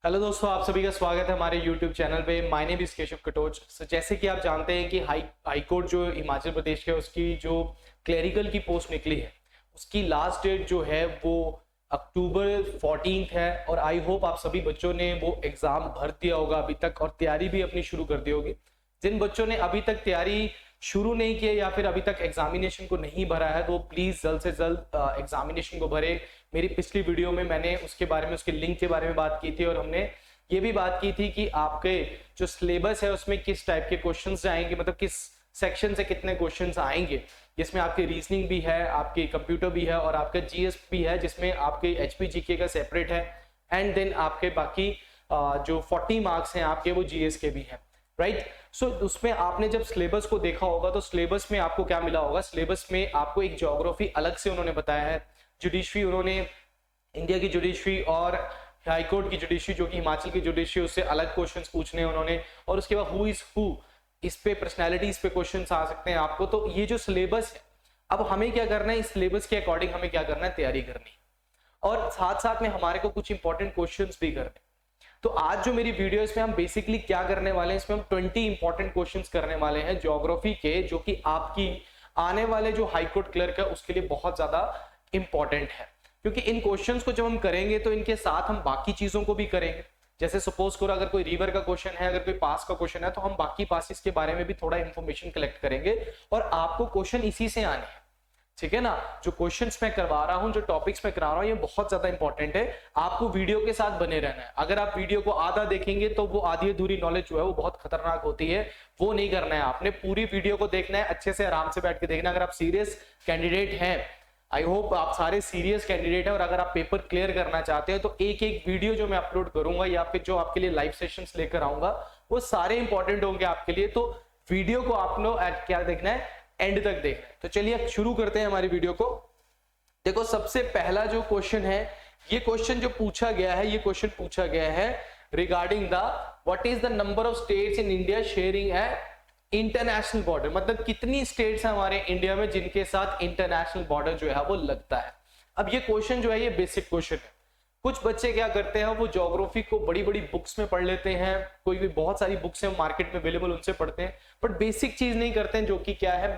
Hello दोस्तों, आप सभी का स्वागत है हमारे YouTube चैनल पे। My name is Keshav Katoch. जैसे कि आप जानते हैं कि हाई कोर्ट जो हिमाचल प्रदेश के उसकी जो क्लरिकल की पोस्ट निकली है उसकी लास्ट डेट जो है वो अक्टूबर 14 है। और आई होप आप सभी बच्चों ने वो एग्जाम भर दिया होगा अभी तक और तैयारी भी अपनी शुरू कर दी होगी। जिन बच्चों ने अभी तक तैयारी शुरू नहीं किया या फिर अभी तक एग्जामिनेशन को नहीं भरा है तो प्लीज जल्द से जल्द एग्जामिनेशन को भरे। मेरी पिछली वीडियो में मैंने उसके बारे में, उसके लिंक के बारे में बात की थी और हमने ये भी बात की थी कि आपके जो सिलेबस है उसमें किस टाइप के क्वेश्चंस आएंगे, मतलब किस सेक्शन से कितने क्वेश्चंस आएंगे, जिसमें आपके रीजनिंग भी है, आपके कंप्यूटर भी है और आपका जीएस भी है, जिसमें आपके एचपीजीके का सेपरेट है एंड देन आपके बाकी जो 40 मार्क्स हैं आपके वो जीएस के भी है, राइट। सो उसमें आपने जब सिलेबस को देखा होगा तो सिलेबस में आपको क्या मिला होगा। सिलेबस में आपको एक ज्योग्राफी अलग से उन्होंने बताया है, जुडिशरी उन्होंने इंडिया की जुडिशरी और हाई कोर्ट की जुडिशरी जो कि हिमाचल की जुडिशरी उससे अलग क्वेश्चंस पूछने हैं उन्होंने, और उसके बाद हु इज हु, इस पे पर्सनैलिटीज पे क्वेश्चंस आ सकते हैं आपको। तो ये जो सिलेबस है, अब हमें क्या करना है, इस सिलेबस के अकॉर्डिंग हमें क्या करना है, तैयारी करनी है और साथ साथ में हमारे को कुछ इंपॉर्टेंट क्वेश्चंस भी करने। तो आज जो मेरी वीडियो इसमें हम बेसिकली क्या करने वाले हैं, इसमें हम 20 इंपॉर्टेंट क्वेश्चंस करने वाले हैं ज्योग्राफी के, जो कि आपकी आने वाले जो हाई कोर्ट क्लर्क है उसके लिए बहुत ज्यादा इंपॉर्टेंट है। क्योंकि इन क्वेश्चंस को जब हम करेंगे तो इनके साथ हम बाकी चीजों को भी करेंगे। जैसे सपोज करो अगर कोई रिवर का क्वेश्चन है, अगर कोई पास का क्वेश्चन है तो हम बाकी पासिस के बारे में भी थोड़ा इंफॉर्मेशन कलेक्ट करेंगे और आपको क्वेश्चन इसी से आने हैं, ठीक है ना। जो क्वेश्चंस मैं करवा रहा हूं, जो टॉपिक्स मैं करा रहा हूं, ये बहुत ज्यादा इंपॉर्टेंट है। आपको वीडियो के साथ बने रहना है। अगर आप वीडियो को आधा देखेंगे तो वो आधी अधूरी नॉलेज जो है वो बहुत खतरनाक होती है, वो नहीं करना है। आपने पूरी वीडियो को देखना है, अच्छे से आराम से बैठ के देखना है। अगर आप सीरियस कैंडिडेट हैं, आई होप आप सारे सीरियस कैंडिडेट हैं और अगर आप पेपर क्लियर करना चाहते हैं तो एक एक वीडियो जो मैं अपलोड करूंगा या फिर जो आपके लिए लाइव सेशंस लेकर आऊंगा वो सारे इंपॉर्टेंट होंगे आपके लिए। तो वीडियो को आप लोग क्या देखना है, एंड तक देखना है। तो चलिए शुरू करते हैं हमारी वीडियो को। देखो सबसे पहला जो क्वेश्चन है, ये क्वेश्चन जो पूछा गया है, ये क्वेश्चन पूछा गया है regarding the what is the number of states in India sharing A international border, मतलब कितनी स्टेट्स हैं हमारे इंडिया में जिनके साथ इंटरनेशनल बॉर्डर जो है वो लगता है। अब ये क्वेश्चन जो है ये बेसिक क्वेश्चन है। कुछ बच्चे क्या करते हैं, वो ज्योग्राफी को बड़ी बड़ी बुक्स में पढ़ लेते हैं, कोई भी बहुत सारी बुक्स हैं मार्केट में अवेलेबल उनसे पढ़ते हैं, बट बेसिक चीज नहीं करते हैं जो कि क्या है,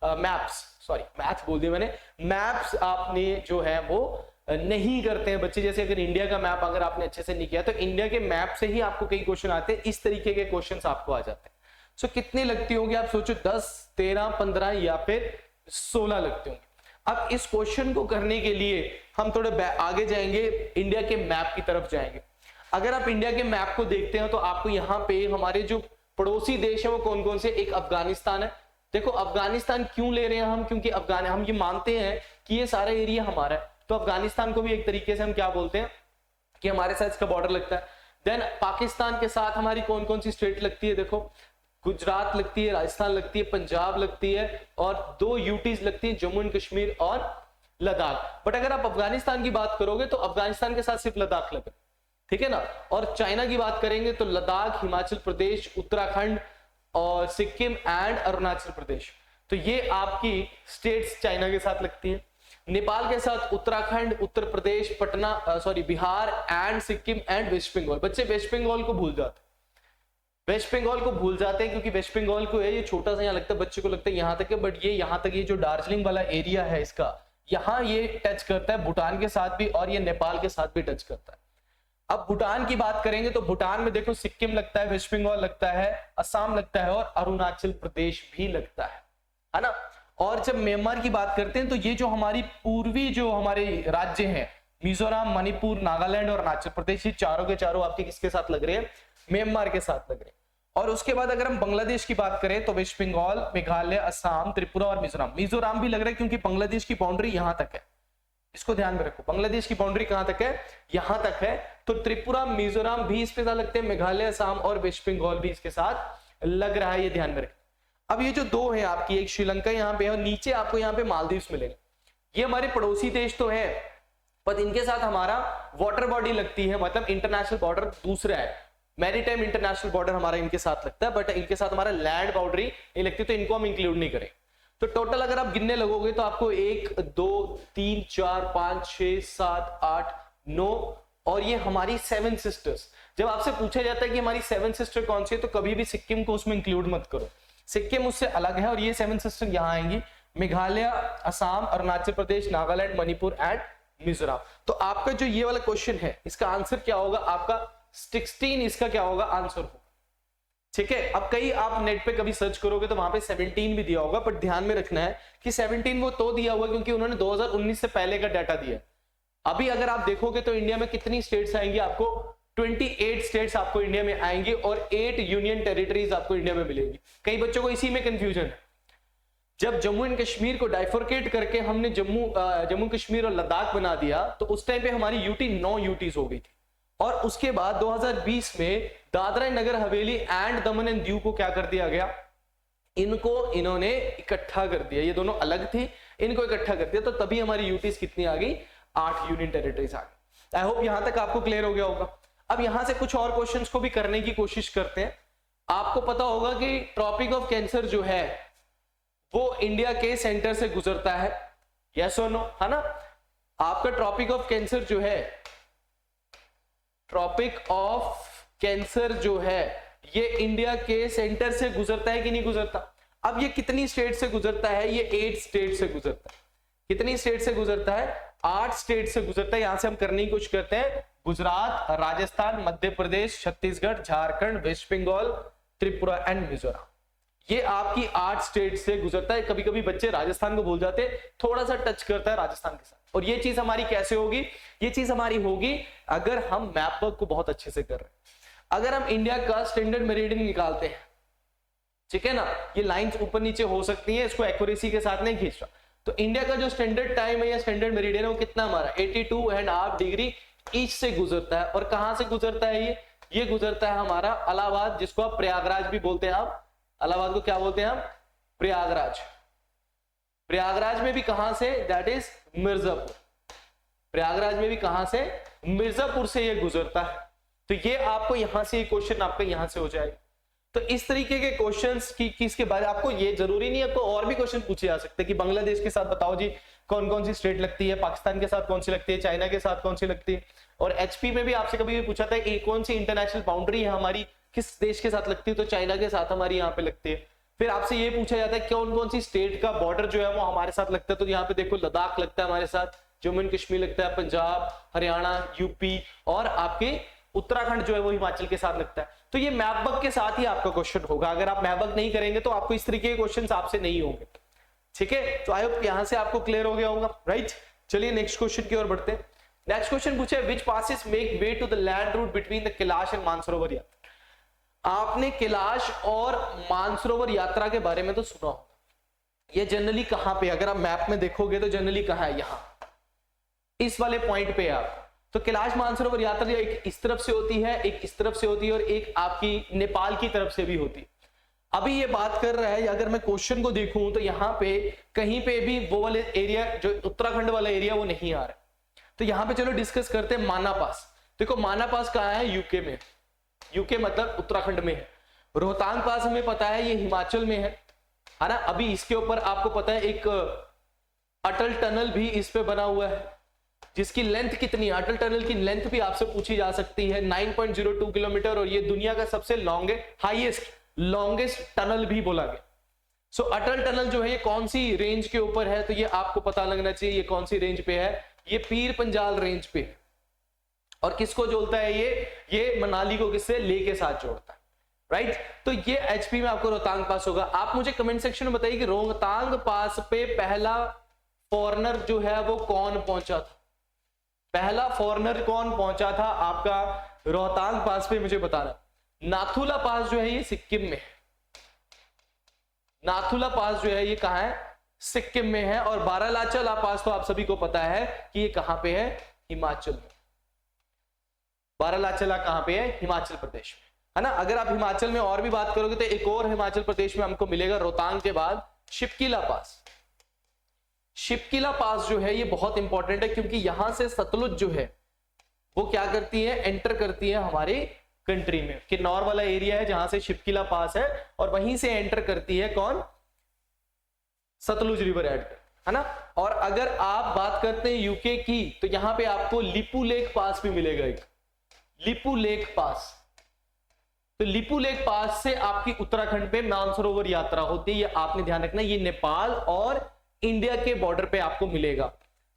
मैथ बोल दिया मैंने, मैप्स आपने जो है वो नहीं करते हैं बच्चे। जैसे अगर इंडिया का मैप अगर आपने अच्छे से नहीं किया तो इंडिया के मैप से ही आपको कई क्वेश्चन आते हैं, इस तरीके के क्वेश्चन आपको आ जाते हैं। सो कितनी लगती होंगी आप सोचो, 10, 13, 15 या फिर 16 लगते होंगे। अब इस क्वेश्चन को करने के लिए हम थोड़े आगे जाएंगे, इंडिया के मैप की तरफ जाएंगे। अगर आप इंडिया के मैप को देखते हैं तो आपको यहाँ पे हमारे जो पड़ोसी देश है वो कौन कौन से, एक अफगानिस्तान है। देखो अफगानिस्तान क्यों ले रहे हैं हम, क्योंकि हम ये मानते हैं कि ये सारा एरिया हमारा है, तो अफगानिस्तान को भी एक तरीके से हम क्या बोलते हैं कि हमारे साथ इसका बॉर्डर लगता है। देन पाकिस्तान के साथ हमारी कौन कौन सी स्टेट लगती है, देखो गुजरात लगती है, राजस्थान लगती है, पंजाब लगती है और 2 यूटीज लगती है, जम्मू एंड कश्मीर और लद्दाख। बट अगर आप अफगानिस्तान की बात करोगे तो अफगानिस्तान के साथ सिर्फ लद्दाख लगे, ठीक है ना। और चाइना की बात करेंगे तो लद्दाख, हिमाचल प्रदेश, उत्तराखंड और सिक्किम एंड अरुणाचल प्रदेश। तो ये आपकी स्टेट्स चाइना के साथ लगती है। नेपाल के साथ उत्तराखंड, उत्तर प्रदेश, बिहार एंड सिक्किम एंड वेस्ट बंगाल। बच्चे वेस्ट बंगाल को भूल जाते, वेस्ट बंगाल को भूल जाते हैं क्योंकि वेस्ट बंगाल को है ये छोटा सा यहाँ लगता है, बच्चे को लगता है यहाँ तक है, बट ये यहाँ तक, ये जो दार्जिलिंग वाला एरिया है इसका, यहाँ ये टच करता है भूटान के साथ भी और ये नेपाल के साथ भी टच करता है। अब भूटान की बात करेंगे तो भूटान में देखो सिक्किम लगता है, वेस्ट बंगाल लगता है, असम लगता है और अरुणाचल प्रदेश भी लगता है ना। और जब म्यांमार की बात करते हैं तो ये जो हमारी पूर्वी जो हमारे राज्य हैं, मिजोरम, मणिपुर, नागालैंड और अरुणाचल प्रदेश, ये चारों के चारों आपके किसके साथ लग रहे हैं, म्यांमार के साथ लग रहे हैं। और उसके बाद अगर हम बांग्लादेश की बात करें तो वेस्ट बंगाल, मेघालय, असम, त्रिपुरा और मिजोरम भी लग रहा है क्योंकि बांग्लादेश की बाउंड्री यहां तक है, इसको ध्यान में रखो। बांग्लादेश की बाउंड्री कहां तक है, यहां तक है। तो त्रिपुरा, मिजोरम भी इस पे साथ लगते हैं, मेघालय, असम और वेस्ट बंगाल भी इसके साथ लग रहा है, ये ध्यान में रखें। अब ये जो 2 है आपकी, एक श्रीलंका यहाँ पे और नीचे आपको यहाँ पे मालदीव्स मिलेंगे। ये हमारे पड़ोसी देश तो है पर इनके साथ हमारा वाटर बॉडी लगती है, मतलब इंटरनेशनल बॉर्डर दूसरा है, मैरीटाइम इंटरनेशनल बॉर्डर हमारा इनके साथ लगता है, बट इनके साथ हमारा लैंड बाउंड्री नहीं लगती, तो इनको हम इंक्लूड नहीं करें। तो टोटल अगर आप गिनने लगोगे तो आपको 1, 2, 3, 4, 5, 6, 7, 8, 9 और ये हमारी 7 सिस्टर्स। जब आपसे पूछा जाता है कि हमारी 7 सिस्टर कौन सी है, तो कभी भी सिक्किम को उसमें इंक्लूड मत करो, सिक्किम उससे अलग है और ये 7 सिस्टर यहाँ आएंगी, मेघालय, असम, अरुणाचल प्रदेश, नागालैंड, मणिपुर एंड मिजोरम। तो आपका जो ये वाला क्वेश्चन है इसका आंसर क्या होगा, आपका 16 इसका क्या होगा आंसर होगा। ठीक है, अब कई आप नेट पे कभी सर्च करोगे तो वहां पे 17 भी दिया होगा, बट ध्यान में रखना है कि 17 वो तो दिया हुआ क्योंकि उन्होंने 2019 से पहले का डाटा दिया। अभी अगर आप देखोगे तो इंडिया में कितनी स्टेट्स आएंगी, आपको 28 स्टेट्स आपको इंडिया में आएंगी और 8 यूनियन टेरिटरीज आपको इंडिया में मिलेगी। कई बच्चों को इसी में कंफ्यूजन है। जब जम्मू एंड कश्मीर को डाइफोर्केट करके हमने जम्मू कश्मीर और लद्दाख बना दिया, तो उस टाइम पे हमारी यूटी 9 यूटीज हो गई थी। और उसके बाद 2020 में Dadra Nagar Haveli and Daman and Diu को क्या कर दिया गया, इनको इन्होंने इकट्ठा कर दिया। ये दोनों अलग थी, इनको इकट्ठा कर दिया, तो तभी हमारी यूटीज कितनी आ गई, 8 यूनियन टेरिटरीज आ गई। आई होप यहां तक आपको क्लियर हो गया होगा। अब यहां से कुछ और क्वेश्चंस को भी करने की कोशिश करते हैं। आपको पता होगा कि ट्रॉपिक ऑफ कैंसर जो है वो इंडिया के सेंटर से गुजरता है, यस और नो, है ना। आपका ट्रॉपिक ऑफ कैंसर जो है, ट्रॉपिक ऑफ कैंसर जो है ये इंडिया के सेंटर से गुजरता है कि नहीं गुजरता। अब ये कितनी स्टेट से गुजरता है, ये 8 स्टेट से गुजरता है। कितनी स्टेट से गुजरता है, 8 स्टेट से गुजरता है। यहां से हम करने की कोशिश करते हैं, गुजरात, राजस्थान, मध्य प्रदेश, छत्तीसगढ़, झारखंड, वेस्ट बंगाल, त्रिपुरा एंड मिजोरम। ये आपकी 8 स्टेट से गुजरता है। कभी कभी बच्चे राजस्थान को भूल जाते, थोड़ा सा टच करता है राजस्थान के साथ। और ये चीज हमारी कैसे होगी, ये चीज हमारी होगी अगर हम मैप वर्क को बहुत अच्छे से कर रहे हैं। अगर हम इंडिया का स्टैंडर्ड मेरिडियन निकालते हैं, ठीक है ना, ये लाइंस ऊपर नीचे हो सकती हैं, इसको एक्यूरेसी के साथ नहीं खींच रहा, तो इंडिया का जो स्टैंडर्ड टाइम है या स्टैंडर्ड मेरिडियन है वो कितना हमारा 82.5 डिग्री ईच से गुजरता है। और कहां से गुजरता है ये गुजरता है हमारा इलाहाबाद, जिसको आप प्रयागराज भी बोलते हैं। आप इलाहाबाद को क्या बोलते हैं हम, प्रयागराज। प्रयागराज में भी कहां से, दैट इज मिर्जापुर। प्रयागराज में भी कहां से, मिर्जापुर से ये गुजरता है। तो ये आपको यहां से क्वेश्चन आपका यहां से हो जाएगा। तो इस तरीके के क्वेश्चंस की किसके बारे, आपको ये जरूरी नहीं है, आपको और भी क्वेश्चन पूछे जा सकते हैं कि बांग्लादेश के साथ बताओ जी कौन कौन सी स्टेट लगती है, पाकिस्तान के साथ कौन सी लगती है, चाइना के साथ कौन सी लगती है। और एचपी में भी आपसे कभी भी पूछा था कि कौन सी इंटरनेशनल बाउंड्री है हमारी, किस देश के साथ लगती है, तो चाइना के साथ हमारी यहाँ पे लगती है। फिर आपसे ये पूछा जाता है कौन कौन सी स्टेट का बॉर्डर जो है वो हमारे साथ लगता है, तो यहाँ पे देखो लद्दाख लगता है हमारे साथ, जम्मू एंड कश्मीर लगता है, पंजाब, हरियाणा, यूपी और आपके उत्तराखंड जो है वो हिमाचल के साथ लगता है। तो ये मैप वर्क के साथ ही आपका क्वेश्चन होगा। अगर आप मैप वर्क नहीं करेंगे तो आपको इस तरीके के क्वेश्चन आपसे नहीं होंगे। ठीक है, तो आई होप यहां से आपको क्लियर हो गया होगा, राइट। चलिए नेक्स्ट क्वेश्चन की ओर बढ़ते हैं। नेक्स्ट क्वेश्चन पूछे, which passes make way to the land route between the Kailash and Mansarovar Yatra. आपने कैलाश और मानसरोवर यात्रा के बारे में तो सुना होगा। ये जनरली कहां पे, अगर आप मैप में देखोगे तो जनरली कहां है, यहां इस वाले पॉइंट पे आप। तो कैलाश मानसरोवर यात्रा एक इस तरफ से होती है, एक इस तरफ से होती है और एक आपकी नेपाल की तरफ से भी होती है। अभी ये बात कर रहा है, अगर मैं क्वेश्चन को देखूं तो यहाँ पे कहीं पे भी वो वाले एरिया जो उत्तराखंड वाला एरिया वो नहीं आ रहा। तो यहाँ पे चलो डिस्कस करते हैं माना पास। देखो माना पास कहाँ है, यूके में, यूके मतलब उत्तराखंड में है। रोहतांग पास हमें पता है ये हिमाचल में है ना। अभी इसके ऊपर आपको पता है एक अटल टनल भी इस पे बना हुआ है, जिसकी लेंथ कितनी है, अटल टनल की लेंथ भी आपसे पूछी जा सकती है, 9.02 किलोमीटर। और ये दुनिया का सबसे लॉन्गेस्ट टनल भी बोला गया। सो अटल टनल जो है ये कौन सी रेंज के ऊपर है, तो ये आपको पता लगना चाहिए ये कौन सी रेंज पे है, ये पीर पंजाल रेंज पे है। और किसको जोड़ता है ये मनाली को किससे, लेह के साथ जोड़ता है, राइट। तो ये एचपी में आपको रोहतांग पास होगा। आप मुझे कमेंट सेक्शन में बताइए कि रोहतांग पास पे पहला फॉरेनर जो है वो कौन पहुंचा था, पहला फॉरेनर कौन पहुंचा था आपका रोहतांग पास पे, मुझे बताना। नाथुला पास जो है ये सिक्किम में है, नाथुला पास जो है ये कहां है, सिक्किम में है। और बारालाचला पास तो आप सभी को पता है कि ये कहां पे है, हिमाचल में। बारालाचला कहां पे है, हिमाचल प्रदेश में, है ना। अगर आप हिमाचल में और भी बात करोगे तो एक और हिमाचल प्रदेश में हमको मिलेगा रोहतांग के बाद शिपकिला पास। शिपकिला पास जो है ये बहुत इंपॉर्टेंट है, क्योंकि यहां से सतलुज जो है वो क्या करती है, एंटर करती है हमारे कंट्री में। किन्नौर वाला एरिया है जहां से शिपकिला पास है, और वहीं से एंटर करती है कौन, सतलुज रिवर एड कर। है ना। और अगर आप बात करते हैं यूके की, तो यहां पे आपको लिपू लेक पास भी मिलेगा, एक लिपू लेक पास। तो लिपू लेक पास से आपकी उत्तराखंड पे मानसरोवर यात्रा होती है, ये आपने ध्यान रखना, ये नेपाल और इंडिया के बॉर्डर पे आपको मिलेगा।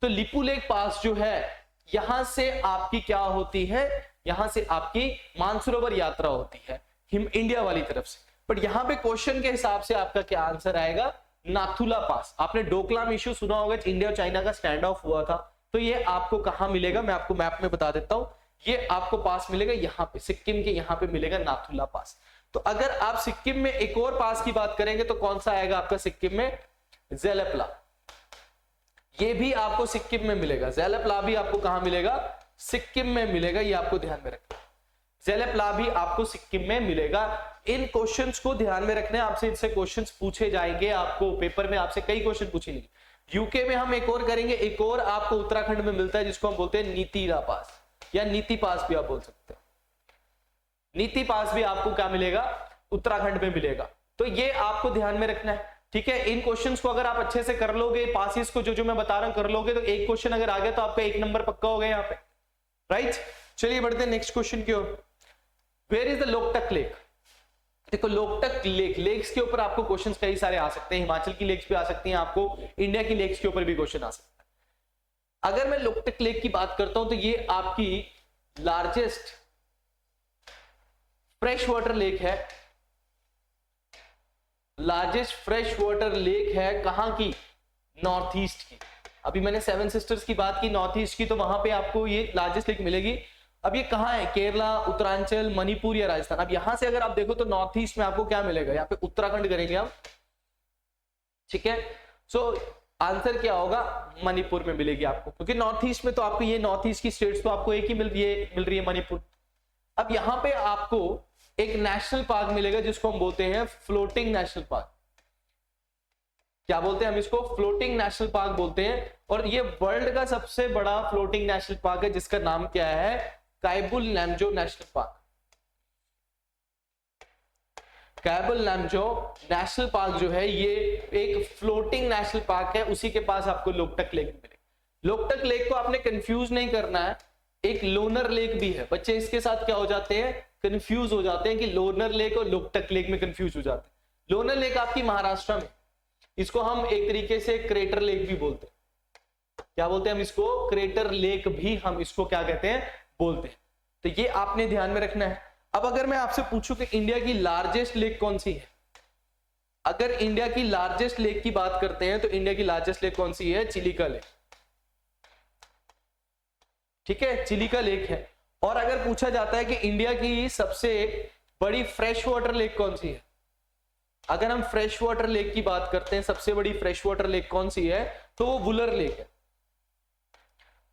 तो लिपू लेक पास जो है यहां से आपकी क्या होती है, यहां से आपकी मानसरोवर यात्रा होती है इंडिया वाली तरफ से। बट यहां पे क्वेश्चन के हिसाब से आपका क्या आंसर आएगा, नाथुला पास। आपने डोकलाम इश्यू सुना होगा, इंडिया और चाइना का स्टैंड ऑफ हुआ था, तो ये आपको कहां मिलेगा, मैं आपको मैप में बता देता हूं। ये आपको पास मिलेगा यहां पे, सिक्किम के यहां पे मिलेगा नाथुला पास। तो अगर आप सिक्किम में एक और पास की बात करेंगे तो कौन सा आएगा आपका सिक्किम में, जेलेपला। ये भी आपको सिक्किम में मिलेगा, जेलेपला भी आपको कहां मिलेगा, सिक्किम में मिलेगा, ये आपको ध्यान में रखना। जेलेपला भी आपको सिक्किम में मिलेगा। इन क्वेश्चंस को ध्यान में रखने, आपसे इससे क्वेश्चंस पूछे जाएंगे, आपको पेपर में आपसे कई क्वेश्चन पूछेंगे। यूके में हम एक और करेंगे, एक और आपको उत्तराखंड में मिलता है जिसको हम बोलते हैं नीतिरा पास या नीति पास भी आप बोल सकते हैं। नीति पास भी आपको क्या मिलेगा, उत्तराखंड में मिलेगा। तो ये आपको ध्यान में रखना है, ठीक है। इन क्वेश्चंस को अगर आप अच्छे से कर लोगे, पासिस को जो मैं बता रहा हूं कर लोगे, तो एक क्वेश्चन अगर आ गया तो आपका 1 नंबर पक्का हो गया यहाँ पे, राइट। चलिए बढ़ते हैं नेक्स्ट क्वेश्चन की ओर। Where is the Loktak lake. देखो लोकटक लेक, लेक्स के ऊपर आपको क्वेश्चंस कई सारे आ सकते हैं, हिमाचल की लेक्स भी आ सकती हैं, आपको इंडिया की लेक्स के ऊपर भी क्वेश्चन आ सकता है। अगर मैं लोकटक लेक की बात करता हूं तो ये आपकी लार्जेस्ट फ्रेश वाटर लेक है, लार्जेस्ट फ्रेश वाटर लेक है कहां की, नॉर्थ ईस्ट की। अभी मैंने 7 सिस्टर्स की बात की नॉर्थ ईस्ट की, तो वहां पे आपको ये लार्जेस्ट लेक मिलेगी। अब ये कहां है, केरला, उत्तरांचल, मणिपुर या राजस्थान। अब यहां से अगर आप देखो तो नॉर्थ ईस्ट में आपको क्या मिलेगा, यहाँ पे उत्तराखंड करेंगे हम, ठीक है। सो आंसर क्या होगा, मणिपुर में मिलेगी आपको, क्योंकि नॉर्थ ईस्ट में तो आपको ये नॉर्थ ईस्ट की स्टेट्स तो आपको एक ही मिल रही है मणिपुर। अब यहां पे आपको एक नेशनल पार्क मिलेगा जिसको हम बोलते हैं फ्लोटिंग नेशनल पार्क। क्या बोलते हैं हम इसको, फ्लोटिंग नेशनल पार्क बोलते हैं। और ये वर्ल्ड का सबसे बड़ा फ्लोटिंग नेशनल पार्क है जिसका नाम क्या है, कायबुल लैमजो नेशनल पार्क। कायबुल लैमजो नेशनल पार्क जो है ये एक फ्लोटिंग नेशनल पार्क है, उसी के पास आपको लोकटक लेक मिलेगी। लोकटक लेक को आपने कंफ्यूज नहीं करना है, एक लोनर लेक भी है। बच्चे इसके साथ क्या हो जाते हैं, कंफ्यूज हो जाते हैं कि लोनर लेक और लोकटक लेक में कंफ्यूज हो जाते हैं। लोनर लेक आपकी महाराष्ट्र में, इसको हम एक तरीके से क्रेटर लेक भी बोलते हैं। क्या बोलते हैं हम इसको, क्रेटर लेक भी हम इसको क्या कहते हैं, बोलते हैं। तो ये आपने ध्यान में रखना है। अब अगर मैं आपसे पूछूं कि इंडिया की लार्जेस्ट लेक कौन सी है, अगर इंडिया की लार्जेस्ट लेक की बात करते हैं तो इंडिया की लार्जेस्ट लेक कौन सी है, चिलिका लेक, ठीक है, चिलिका लेक है। और अगर पूछा जाता है कि इंडिया की सबसे बड़ी फ्रेश वाटर लेक कौन सी है, अगर हम फ्रेश वाटर लेक की बात करते हैं, सबसे बड़ी फ्रेश वाटर लेक कौन सी है, तो वो वुलर लेक है।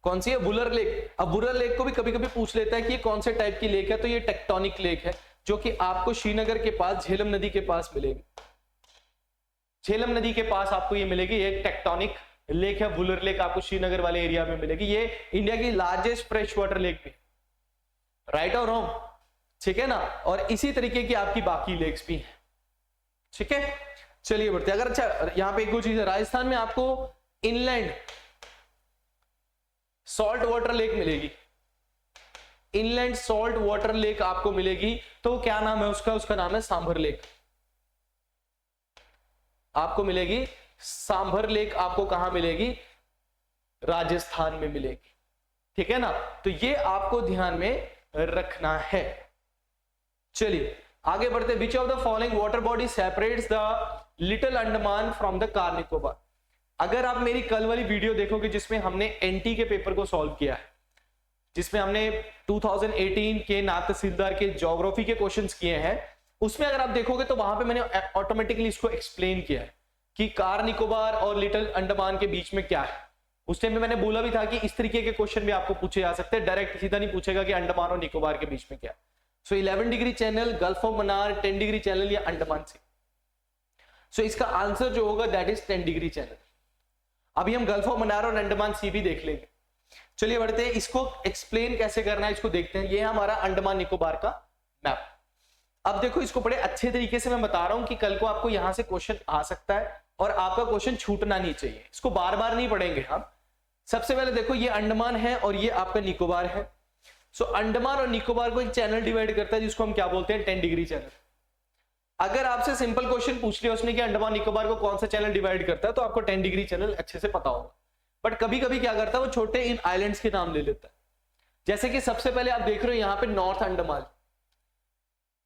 कौन सी है, वुलर लेक। अब वुलर लेक को भी कभी कभी पूछ लेता है कि ये कौन से टाइप की लेक है, तो ये टेक्टोनिक लेक है, जो कि आपको श्रीनगर के पास झेलम नदी के पास मिलेगी। झेलम नदी के पास आपको ये मिलेगी, एक टेक्टोनिक लेक है, वुलर लेक आपको श्रीनगर वाले एरिया में मिलेगी। ये इंडिया की लार्जेस्ट फ्रेश वाटर लेक भी, राइट और रॉन्ग, ठीक है ना। और इसी तरीके की आपकी बाकी लेक्स भी हैं, ठीक है। चलिए बढ़ते हैं। अगर अच्छा यहां पे एक और चीज है, राजस्थान में आपको इनलैंड सॉल्ट वाटर लेक मिलेगी, इनलैंड सॉल्ट वाटर लेक आपको मिलेगी। तो क्या नाम है उसका, उसका नाम है सांभर लेक। आपको मिलेगी सांभर लेक, आपको कहां मिलेगी, राजस्थान में मिलेगी, ठीक है ना। तो ये आपको ध्यान में रखना है। चलिए आगे बढ़ते। विच of the following water body separates the little Andaman from the car Nicobar. अगर आप मेरी कल वाली वीडियो देखोगे जिसमें हमने एनटी के पेपर को सॉल्व किया है, जिसमें हमने 2018 के नायब तहसीलदार के ज्योग्राफी के क्वेश्चंस किए हैं, उसमें अगर आप देखोगे तो वहां पे मैंने ऑटोमेटिकली इसको एक्सप्लेन किया है कि कार निकोबार और लिटिल अंडमान के बीच में क्या है। उस टाइम में मैंने बोला भी था कि इस तरीके के क्वेश्चन भी आपको पूछे जा सकते हैं, डायरेक्ट सीधा नहीं पूछेगा कि अंडमान और निकोबार के बीच में क्या। सो 11 degree channel, gulf of Mannar, 10 degree channel या अंडमान सी। सो इसका आंसर जो होगा दैट इज 10 डिग्री चैनल। अभी हम गल्फ ऑफ मन्नार और अंडमान सी भी देख लेंगे। चलिए बढ़ते हैं, इसको एक्सप्लेन कैसे करना है इसको देखते हैं। ये है हमारा अंडमान निकोबार का मैप। अब देखो इसको बड़े अच्छे तरीके से मैं बता रहा हूं कि कल को आपको यहां से क्वेश्चन आ सकता है और आपका क्वेश्चन छूटना नहीं चाहिए, इसको बार बार नहीं पढ़ेंगे हम। सबसे पहले देखो ये अंडमान है और ये आपका निकोबार है। सो अंडमान और निकोबार को एक चैनल डिवाइड करता है जिसको हम क्या बोलते हैं, 10 डिग्री चैनल। अगर आपसे सिंपल क्वेश्चन पूछ लिया उसने कि अंडमान निकोबार को कौन सा चैनल डिवाइड करता है, तो आपको 10 डिग्री चैनल अच्छे से पता होगा। बट कभी कभी क्या करता है वो छोटे इन आइलैंड्स के नाम ले लेता है। जैसे कि सबसे पहले आप देख रहे हो यहाँ पे north Andaman,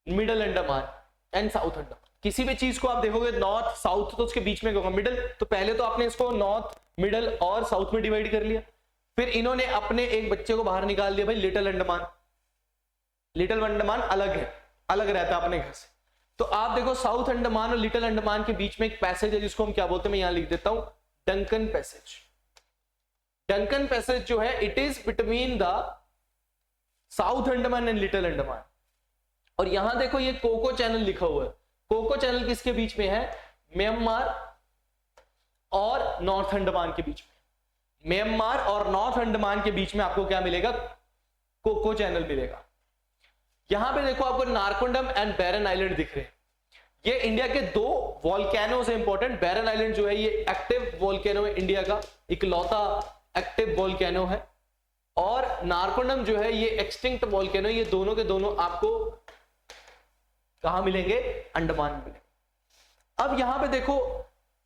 middle Andaman and south Andaman. किसी भी चीज को आप देखोगे नॉर्थ साउथ तो उसके बीच में होगा मिडल, तो पहले तो आपने इसको नॉर्थ मिडल और साउथ में डिवाइड कर लिया। फिर इन्होंने अपने एक बच्चे को बाहर निकाल दिया, भाई लिटिल अंडमान। लिटिल अंडमान अलग है, अलग रहता है अपने घर से। तो आप देखो साउथ अंडमान और लिटिल अंडमान के बीच में एक पैसेज है जिसको हम क्या बोलते हैं, मैं यहां लिख देता हूं, डंकन पैसेज। डंकन पैसेज जो है it is between the south Andaman and little Andaman. और यहां देखो ये कोको चैनल लिखा हुआ है। कोको चैनल किसके बीच में है, म्यांमार और नॉर्थ अंडमान के बीच में। म्यांमार और नॉर्थ अंडमान के बीच में आपको क्या मिलेगा, कोको चैनल मिलेगा। यहां पे देखो आपको नारकोंडम एंड बैरन आइलैंड दिख रहे हैं। ये इंडिया के दो वॉल्केनो से इंपॉर्टेंट, बैरन आइलैंड जो है ये एक्टिव वॉल्केनो है, इंडिया का इकलौता एक्टिव वॉल्केनो है। और नारकोंडम जो है ये एक्सटिंक्ट वॉल्केनो, ये दोनों के दोनों आपको कहां मिलेंगे, अंडमान में मिलेंगे। अब यहां पे देखो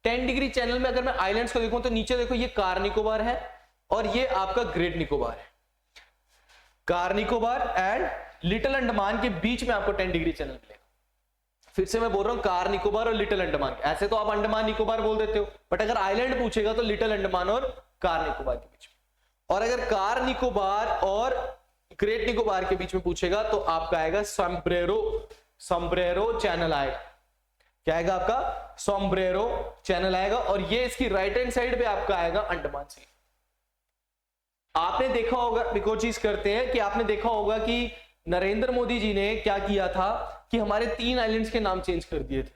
10 डिग्री चैनल में अगर मैं आइलैंड्स को देखूं तो नीचे देखो ये कार निकोबार है और ये आपका ग्रेट निकोबार है। Car Nicobar and little Andaman के बीच में आपको 10 डिग्री चैनल मिलेगा। फिर से मैं बोल रहा हूं कार निकोबार और लिटिल अंडमान, ऐसे तो आप अंडमान निकोबार बोल देते हो, बट अगर आइलैंड पूछेगा तो लिटिल अंडमान और कार निकोबार के बीच में। और अगर कार निकोबार और ग्रेट निकोबार के बीच में पूछेगा तो आपका आएगा सोम्ब्रेरो चैनल आएगा। क्या आएगा आपका, सोम्ब्रेरो चैनल आएगा। और ये इसकी राइट हैंड साइड पे आपका आएगा अंडमान सी। आपने देखा होगा, एक और चीज करते हैं कि आपने देखा होगा कि नरेंद्र मोदी जी ने क्या किया था कि हमारे 3 आइलैंड्स के नाम चेंज कर दिए थे।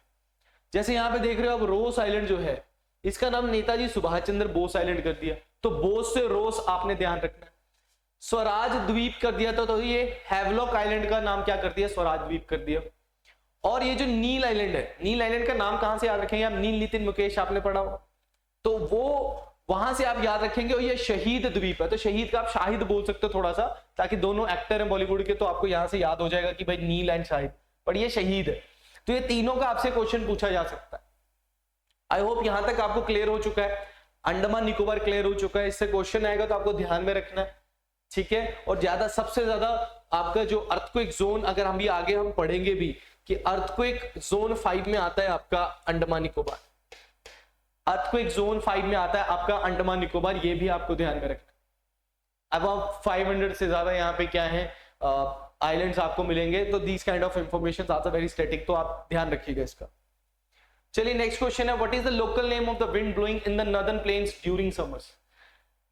जैसे यहां पे देख रहे हो आप रोस आइलैंड जो है इसका नाम नेताजी सुभाष चंद्र बोस आइलैंड कर दिया, तो बोस से रोस आपने ध्यान रखना है। स्वराज द्वीप कर दिया था तो ये हैवलॉक आइलैंड का नाम क्या कर दिया, स्वराज द्वीप कर दिया। और ये जो नील आइलैंड है, नील आइलैंड का नाम कहां से याद रखेंगे आप, नील नितिन मुकेश आपने पढ़ा हो, तो वो वहां से आप याद रखेंगे। और ये शहीद द्वीप है, तो शहीद का आप शाहिद बोल सकते हो थोड़ा सा, ताकि दोनों एक्टर हैं बॉलीवुड के, तो आपको यहां से याद हो जाएगा कि भाई नील एंड शाहिद, पर ये शहीद है। तो ये तीनों का आपसे क्वेश्चन पूछा जा सकता है। आई होप यहां तक आपको क्लियर हो चुका है। अंडमान निकोबार क्लियर हो चुका है, इससे क्वेश्चन आएगा तो आपको ध्यान में रखना है, ठीक है। और ज्यादा सबसे ज्यादा आपका जो अर्थक्वेक जोन, अगर हम भी आगे हम पढ़ेंगे भी कि अर्थक्वेक जोन 5 में आता है आपका अंडमान निकोबार, अर्थक्वेक जोन 5 में आता है आपका अंडमान निकोबार, ये भी आपको ध्यान में रखना। अब आप 500 से ज्यादा यहाँ पे क्या है आइलैंड्स आपको मिलेंगे, तो these kind of information are very static, तो आप ध्यान रखिएगा इसका। चलिए नेक्स्ट क्वेश्चन है, what is the local name of the wind blowing in the northern plains during summers.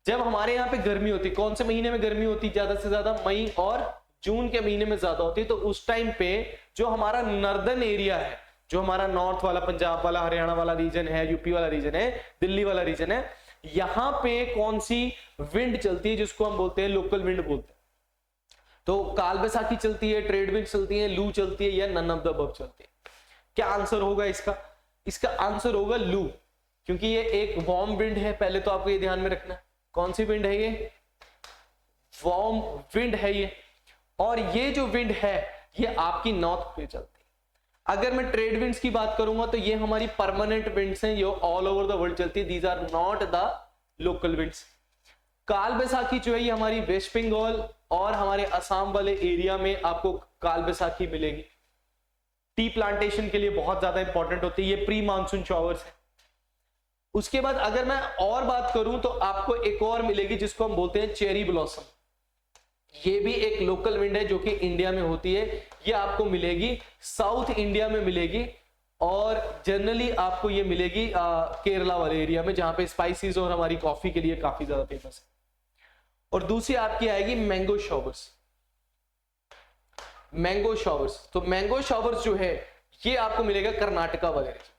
जब हमारे यहाँ पे गर्मी होती, कौन से महीने में गर्मी होती ज्यादा से ज्यादा, मई और जून के महीने में ज्यादा होती है। तो उस टाइम पे जो हमारा नॉर्दर्न एरिया है, जो हमारा नॉर्थ वाला, पंजाब वाला, हरियाणा वाला रीजन है, यूपी वाला रीजन है, दिल्ली वाला रीजन है, यहां पे कौन सी विंड चलती है जिसको हम बोलते हैं लोकल विंड बोलते हैं। तो काल बैसाखी चलती है, ट्रेड विंड चलती है, लू चलती है, या नन ऑफ द अबव चलती है। क्या आंसर होगा इसका, इसका आंसर होगा लू, क्योंकि ये एक वार्म विंड है। पहले तो आपको ये ध्यान में रखना है, कौन सी विंड है ये, वार्म विंड है ये। और ये जो विंड है ये आपकी नॉर्थ पे चलती है। अगर मैं ट्रेड विंड्स की बात करूंगा तो ये हमारी परमानेंट विंड्स हैं, ये ऑल ओवर द वर्ल्ड चलती है, these are not the local winds. Kal Baisakhi जो है ये हमारी वेस्ट बंगाल और हमारे असम वाले एरिया में आपको काल बैसाखी मिलेगी। टी प्लांटेशन के लिए बहुत ज्यादा इंपॉर्टेंट होती है, ये प्री मानसून शॉवर्स है। उसके बाद अगर मैं और बात करूं तो आपको एक और मिलेगी जिसको हम बोलते हैं चेरी ब्लॉसम। ये भी एक लोकल विंड है जो कि इंडिया में होती है, ये आपको मिलेगी साउथ इंडिया में मिलेगी, और जनरली आपको ये मिलेगी केरला वाले एरिया में, जहां पे स्पाइसेस और हमारी कॉफी के लिए काफी ज्यादा फेमस है। और दूसरी आपकी आएगी मैंगो शॉवर्स। मैंगो शॉवर्स, तो मैंगो शॉवर्स जो है ये आपको मिलेगा कर्नाटका वगैरह,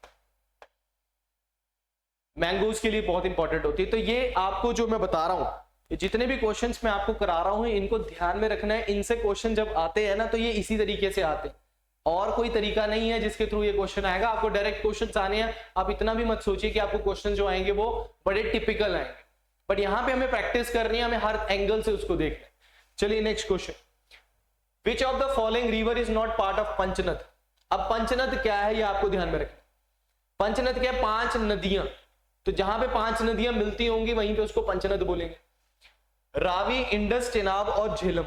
मैंगोज के लिए बहुत इंपॉर्टेंट होती है। तो ये आपको जो मैं बता रहा हूं, ये जितने भी क्वेश्चंस मैं आपको करा रहा हूं, इनको ध्यान में रखना है। इनसे क्वेश्चन जब आते हैं ना तो ये इसी तरीके से आते हैं, और कोई तरीका नहीं है जिसके थ्रू ये क्वेश्चन आएगा। आपको डायरेक्ट क्वेश्चन आने हैं, आप इतना भी मत सोचिए कि आपको क्वेश्चन जो आएंगे वो बड़े टिपिकल आएंगे, बट यहां पे हमें प्रैक्टिस करनी है, हमें हर एंगल से उसको देखना है। चलिए next question, which of the following river is not part of Panchnad. अब पंचनद क्या है ये आपको ध्यान में रखना। पंचनद क्या है? 5 नदियां, तो जहां पे 5 नदियां मिलती होंगी वहीं पे उसको पंचनद बोलेंगे। रावी, इंडस, चेनाब और झेलम,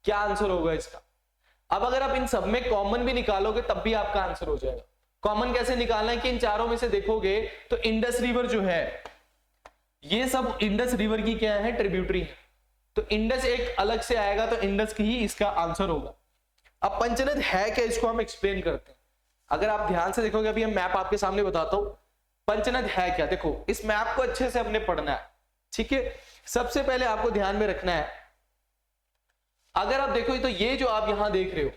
क्या आंसर होगा इसका? अब अगर आप इन सब में कॉमन भी निकालोगे तब भी आपका आंसर हो जाएगा। कॉमन कैसे निकालना है कि इन चारों में से देखोगे तो इंडस रिवर जो है, ये सब इंडस रिवर की क्या है? ट्रिब्यूटरी है, तो इंडस एक अलग से आएगा, तो इंडस की ही इसका आंसर होगा। अब पंचनद है क्या, इसको हम एक्सप्लेन करते हैं। अगर आप ध्यान से देखोगे, अभी हम मैप आपके सामने बताता हूं, पंचनद है क्या। देखो इस मैप को अच्छे से हमने पढ़ना है, ठीक है। सबसे पहले आपको ध्यान में रखना है, अगर आप देखो तो ये जो आप यहां देख रहे हो,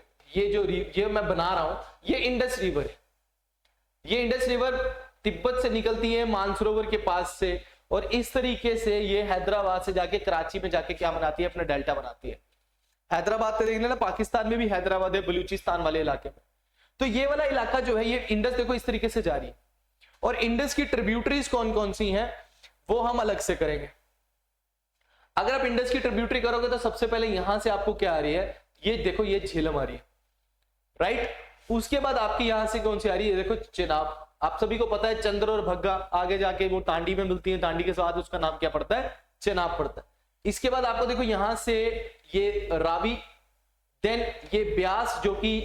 ये मैं बना रहा हूं, ये इंडस रिवर है। ये इंडस रिवर तिब्बत से निकलती है मानसरोवर के पास से, और इस तरीके से ये हैदराबाद से जाके कराची में जाके क्या बनाती है? अपना डेल्टा बनाती है। हैदराबाद से देखने ना, पाकिस्तान में भी हैदराबाद है, बलूचिस्तान वाले इलाके में। तो ये वाला इलाका जो है, ये इंडस देखो इस तरीके से जा रही है, और इंडस की ट्रिब्यूटरीज कौन कौन सी हैं वो हम अलग से करेंगे। अगर आप इंडस की ट्रिब्यूटरी करोगे तो सबसे पहले यहां से आपको क्या आ रही है? ये देखो, ये झेलम आ रही है, राइट। उसके बाद आपकी यहां से कौन सी आ रही है? देखो चेनाब। आप सभी को पता है चंद्र और भग्गा आगे जाके वो टांडी में मिलती है, टांडी के साथ उसका नाम क्या पड़ता है? चेनाब पड़ता है। इसके बाद आपको देखो यहां से ये रावी, देन ये ब्यास जो कि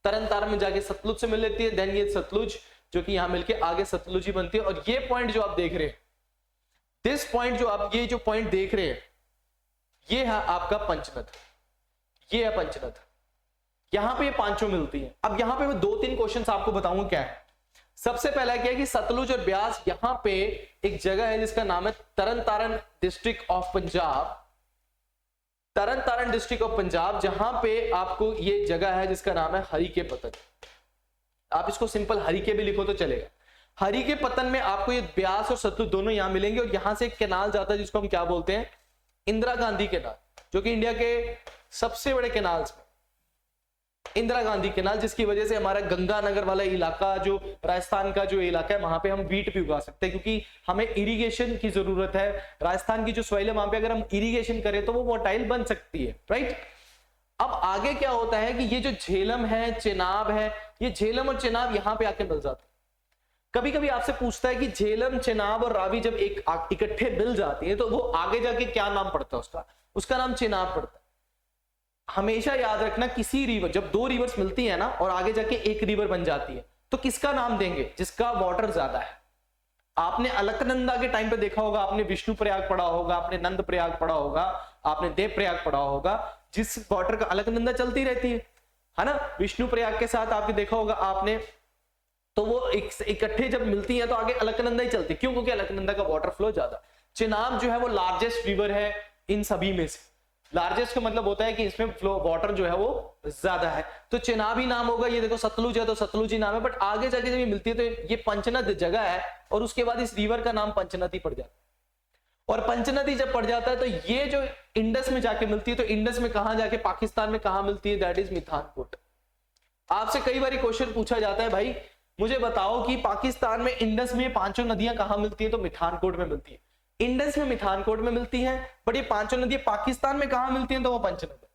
तरन तारण में जाके सतलुज से मिल लेती है, देन ये सतलुज जो कि यहां मिलके आगे सतलुज ही बनती है। और ये पॉइंट जो आप देख रहे हैं, दिस पॉइंट जो आप ये जो पॉइंट देख रहे हैं, ये है आपका पंचनद, ये है पंचनद। यहां पे ये पांचों मिलती है। अब यहां पे मैं 2-3 क्वेश्चंस आपको बताऊंगा क्या है। सबसे पहला क्या है कि सतलुज और ब्यास, यहां पे एक जगह है जिसका नाम है Tarn Taran district of Punjab, Tarn Taran district of Punjab, जहां पे आपको ये जगह है जिसका नाम है हरिके पतन। आप इसको सिंपल हरिके भी लिखो तो चलेगा। हरिके पतन में आपको ये ब्यास और सतलुज दोनों यहां मिलेंगे, और यहां से एक कैनाल जाता है जिसको हम क्या बोलते हैं? इंदिरा गांधी कैनाल, जो कि इंडिया के सबसे बड़े कैनाल्स में इंदिरा गांधी कैनाल, जिसकी वजह से हमारा गंगानगर वाला इलाका, जो राजस्थान का जो इलाका है, वहां पे हम वीट भी उगा सकते हैं, क्योंकि हमें इरिगेशन की जरूरत है। राजस्थान की जो सॉइल है वहां पे अगर हम इरिगेशन करें तो वो मोटाइल बन सकती है, राइट। अब आगे क्या होता है कि ये जो झेलम है, चेनाब है, ये झेलम और चेनाब यहां पे आके मिल जाते हैं। कभी कभी आपसे पूछता है कि झेलम, चेनाब और रावी जब एक इकट्ठे मिल जाती है तो वो आगे जाके क्या नाम पड़ता है उसका नाम चेनाब पड़ता है। हमेशा याद रखना, किसी रिवर, जब 2 रिवर्स मिलती है ना और आगे जाके एक रिवर बन जाती है, तो किसका नाम देंगे? जिसका वाटर ज्यादा है। आपने अलकनंदा के टाइम पे देखा होगा, आपने विष्णु प्रयाग पढ़ा होगा, आपने नंद प्रयाग पढ़ा होगा, आपने देव प्रयाग पढ़ा होगा, जिस वाटर का अलकनंदा चलती रहती है ना। विष्णु प्रयाग के साथ आपने देखा होगा आपने, तो वो इकट्ठे जब मिलती है तो आगे अलकनंदा ही चलती है। क्यों? क्योंकि अलकनंदा का वाटर फ्लो ज्यादा। चेनाब जो है वो लार्जेस्ट रिवर है इन सभी में से। लार्जेस्ट का मतलब होता है कि इसमें फ्लो वाटर जो है वो ज्यादा है, तो चेनाब ही नाम होगा। ये देखो सतलुज है तो सतलुज ही नाम है, बट आगे जाके जब ये मिलती है तो ये पंचनद जगह है, और उसके बाद इस रिवर का नाम पंचनद ही पड़ जाता है। और पंचनद ही जब पड़ जाता है तो ये जो इंडस में जाके मिलती है, तो इंडस में कहां जाके, पाकिस्तान में कहां मिलती है? That is Mithankot. आपसे कई बार क्वेश्चन पूछा जाता है, भाई मुझे बताओ कि पाकिस्तान में इंडस में 5 नदियां कहां मिलती है? तो मिठानकोट में मिलती है। इंडस में मिठानकोट में मिलती है, बट ये 5 नदियां पाकिस्तान में कहां मिलती हैं? तो वो पंचनद है।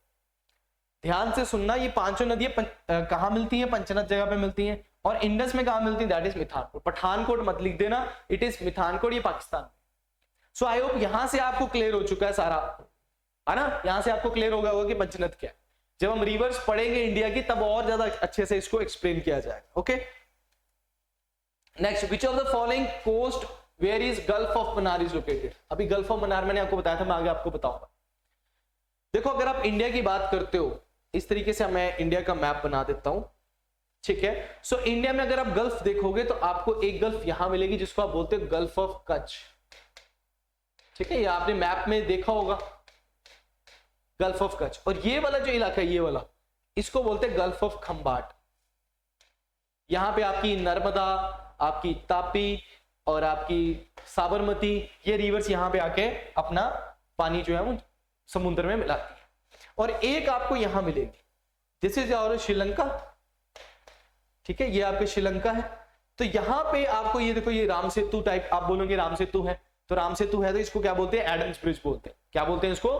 ध्यान से सुनना, ये 5 नदियां कहां मिलती हैं? पंचनद जगह पे मिलती हैं। और इंडस में कहां मिलती है? That is Mithankot. पठानकोट मत लिख देना, इट इज मिठानकोट, ये पाकिस्तान। सो आई होप यहां से आपको क्लियर हो चुका है सारा, है ना। यहां से आपको क्लियर हो गया होगा कि पंचनद क्या है। जब हम रिवर्स पढ़ेंगे इंडिया की तब और ज्यादा अच्छे से इसको एक्सप्लेन किया जाएगा। Okay, next, which of the following coast where is gulf of Mannar is located. अभी गल्फ ऑफ मन्नार मैंने आपको बताया था, मैं आगे आपको बताऊंगा। देखो अगर आप इंडिया की बात करते हो, इस तरीके से मैं इंडिया का मैप बना देता हूं, ठीक है। सो इंडिया में अगर आप गल्फ देखोगे तो आपको एक गल्फ यहां मिलेगी जिसको आप बोलते हो गल्फ ऑफ कच्छ, ठीक है। ये आपने मैप में देखा होगा, गल्फ ऑफ कच्छ। और ये वाला जो इलाका है, ये वाला, इसको बोलते हैं गल्फ ऑफ खंबाट। यहां पे आपकी नर्मदा, आपकी तापी और आपकी साबरमती, ये रिवर्स यहां पे आके अपना पानी जो है वो समुद्र में मिलाती है। और एक आपको यहां मिलेगी, दिस इज और श्रीलंका, ठीक है, ये आपके श्रीलंका है। तो यहां पे आपको ये देखो, ये राम सेतु टाइप, आप बोलोगे राम सेतु है, तो राम सेतु है तो इसको क्या बोलते हैं, एडम्स ब्रिज बोलते हैं। क्या बोलते हैं इसको,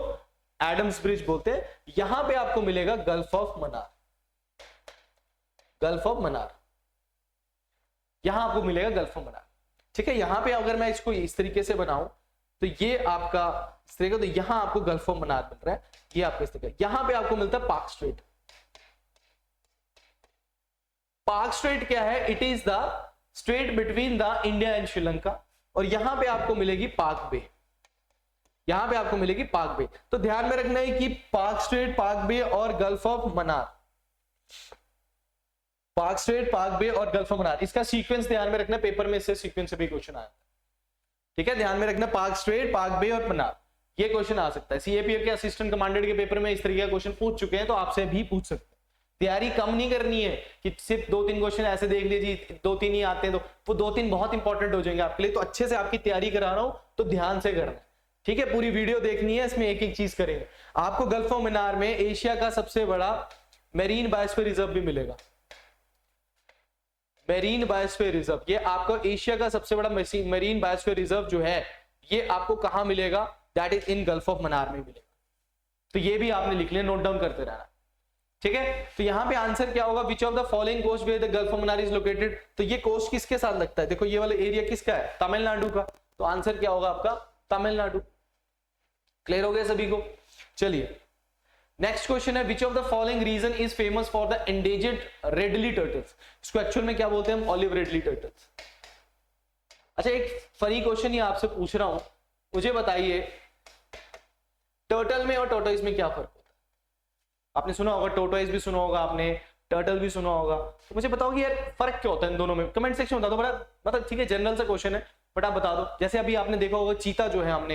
एडम्स ब्रिज बोलते हैं। यहां पे आपको मिलेगा gulf of Mannar, gulf of Mannar, यहां आपको मिलेगा गल्फ ऑफ मन्नार। ठीक है, यहां पे अगर मैं इसको इस तरीके से बनाऊं तो ये आपका इस तरीके, तो यहां आपको गल्फ ऑफ मन्नार मिल रहा है, ये आपका इस तरीके। यहां पे आपको मिलता है पाक स्ट्रेट। पाक स्ट्रेट क्या है, it is the straight between the India and Sri Lanka, और यहां पे आपको मिलेगी पाक बे, यहां पे आपको मिलेगी पाक बे। तो ध्यान में रखना है कि पाक स्ट्रेट, पाक बे और गल्फ ऑफ मन्नार, पाक स्ट्रेट, पाक बे और गल्फ ऑफ मन्नार, इसका सीक्वेंस ध्यान में रखना, पेपर में इससे सीक्वेंस से भी क्वेश्चन आया। ठीक है, ध्यान में रखना, पाक स्ट्रेट, पाक बे और मन्नार, ये क्वेश्चन आ सकता है। सीएपीएफ के असिस्टेंट कमांडेंट के पेपर में इस तरीके का क्वेश्चन पूछ चुके हैं, तो आपसे भी पूछ सकते हैं। तैयारी कम नहीं करनी है कि सिर्फ 2-3 क्वेश्चन ऐसे देख लीजिए, 2-3 ही आते हैं तो वो 2-3 बहुत इंपॉर्टेंट हो जाएंगे आपके लिए। तो अच्छे से आपकी तैयारी करा रहा हूं, तो ध्यान से करना, ठीक है, पूरी वीडियो देखनी है, इसमें एक एक चीज करेंगे। आपको गल्फ ऑफ मन्नार में एशिया का सबसे बड़ा मेरीन बायोस्फीयर रिजर्व भी मिलेगा, मेरीन बायोस्फीयर रिजर्व, ये आपको एशिया का सबसे बड़ा मेरीन बायोस्फीयर रिजर्व जो है, ये आपको कहां मिलेगा, that is in gulf of Mannar में मिलेगा। तो ये भी आपने लिख लिया, नोट डाउन करते रहना, ठीक है। तो यहां पे आंसर क्या होगा, which of the following coast where the gulf of Mannar is located. तो ये कोस्ट किसके साथ लगता है, देखो ये वाला एरिया किसका है, तमिलनाडु का, तो आंसर क्या होगा आपका तमिलनाडु। क्लियर हो गया सभी को। चलिए नेक्स्ट क्वेश्चन है, which of the following region is famous for the endangered ridley turtles. इसको एक्चुअल में क्या बोलते हैं हम, ऑलिव रेडली टर्टल्स। अच्छा एक फनी क्वेश्चन ही आपसे पूछ रहा हूं, मुझे बताइए टर्टल में और टोर्टोइज में क्या फर्क होता है। आपने सुना होगा, टोर्टोइज भी सुना होगा आपने, टर्टल भी सुना होगा, तो मुझे बताओ कि यार फर्क क्या होता है इन दोनों में, कमेंट सेक्शन में बता दो। बड़ा मतलब ठीक है, जनरल सा क्वेश्चन है, बट आप बता दो। जैसे अभी आपने देखा होगा चीता जो है हमने,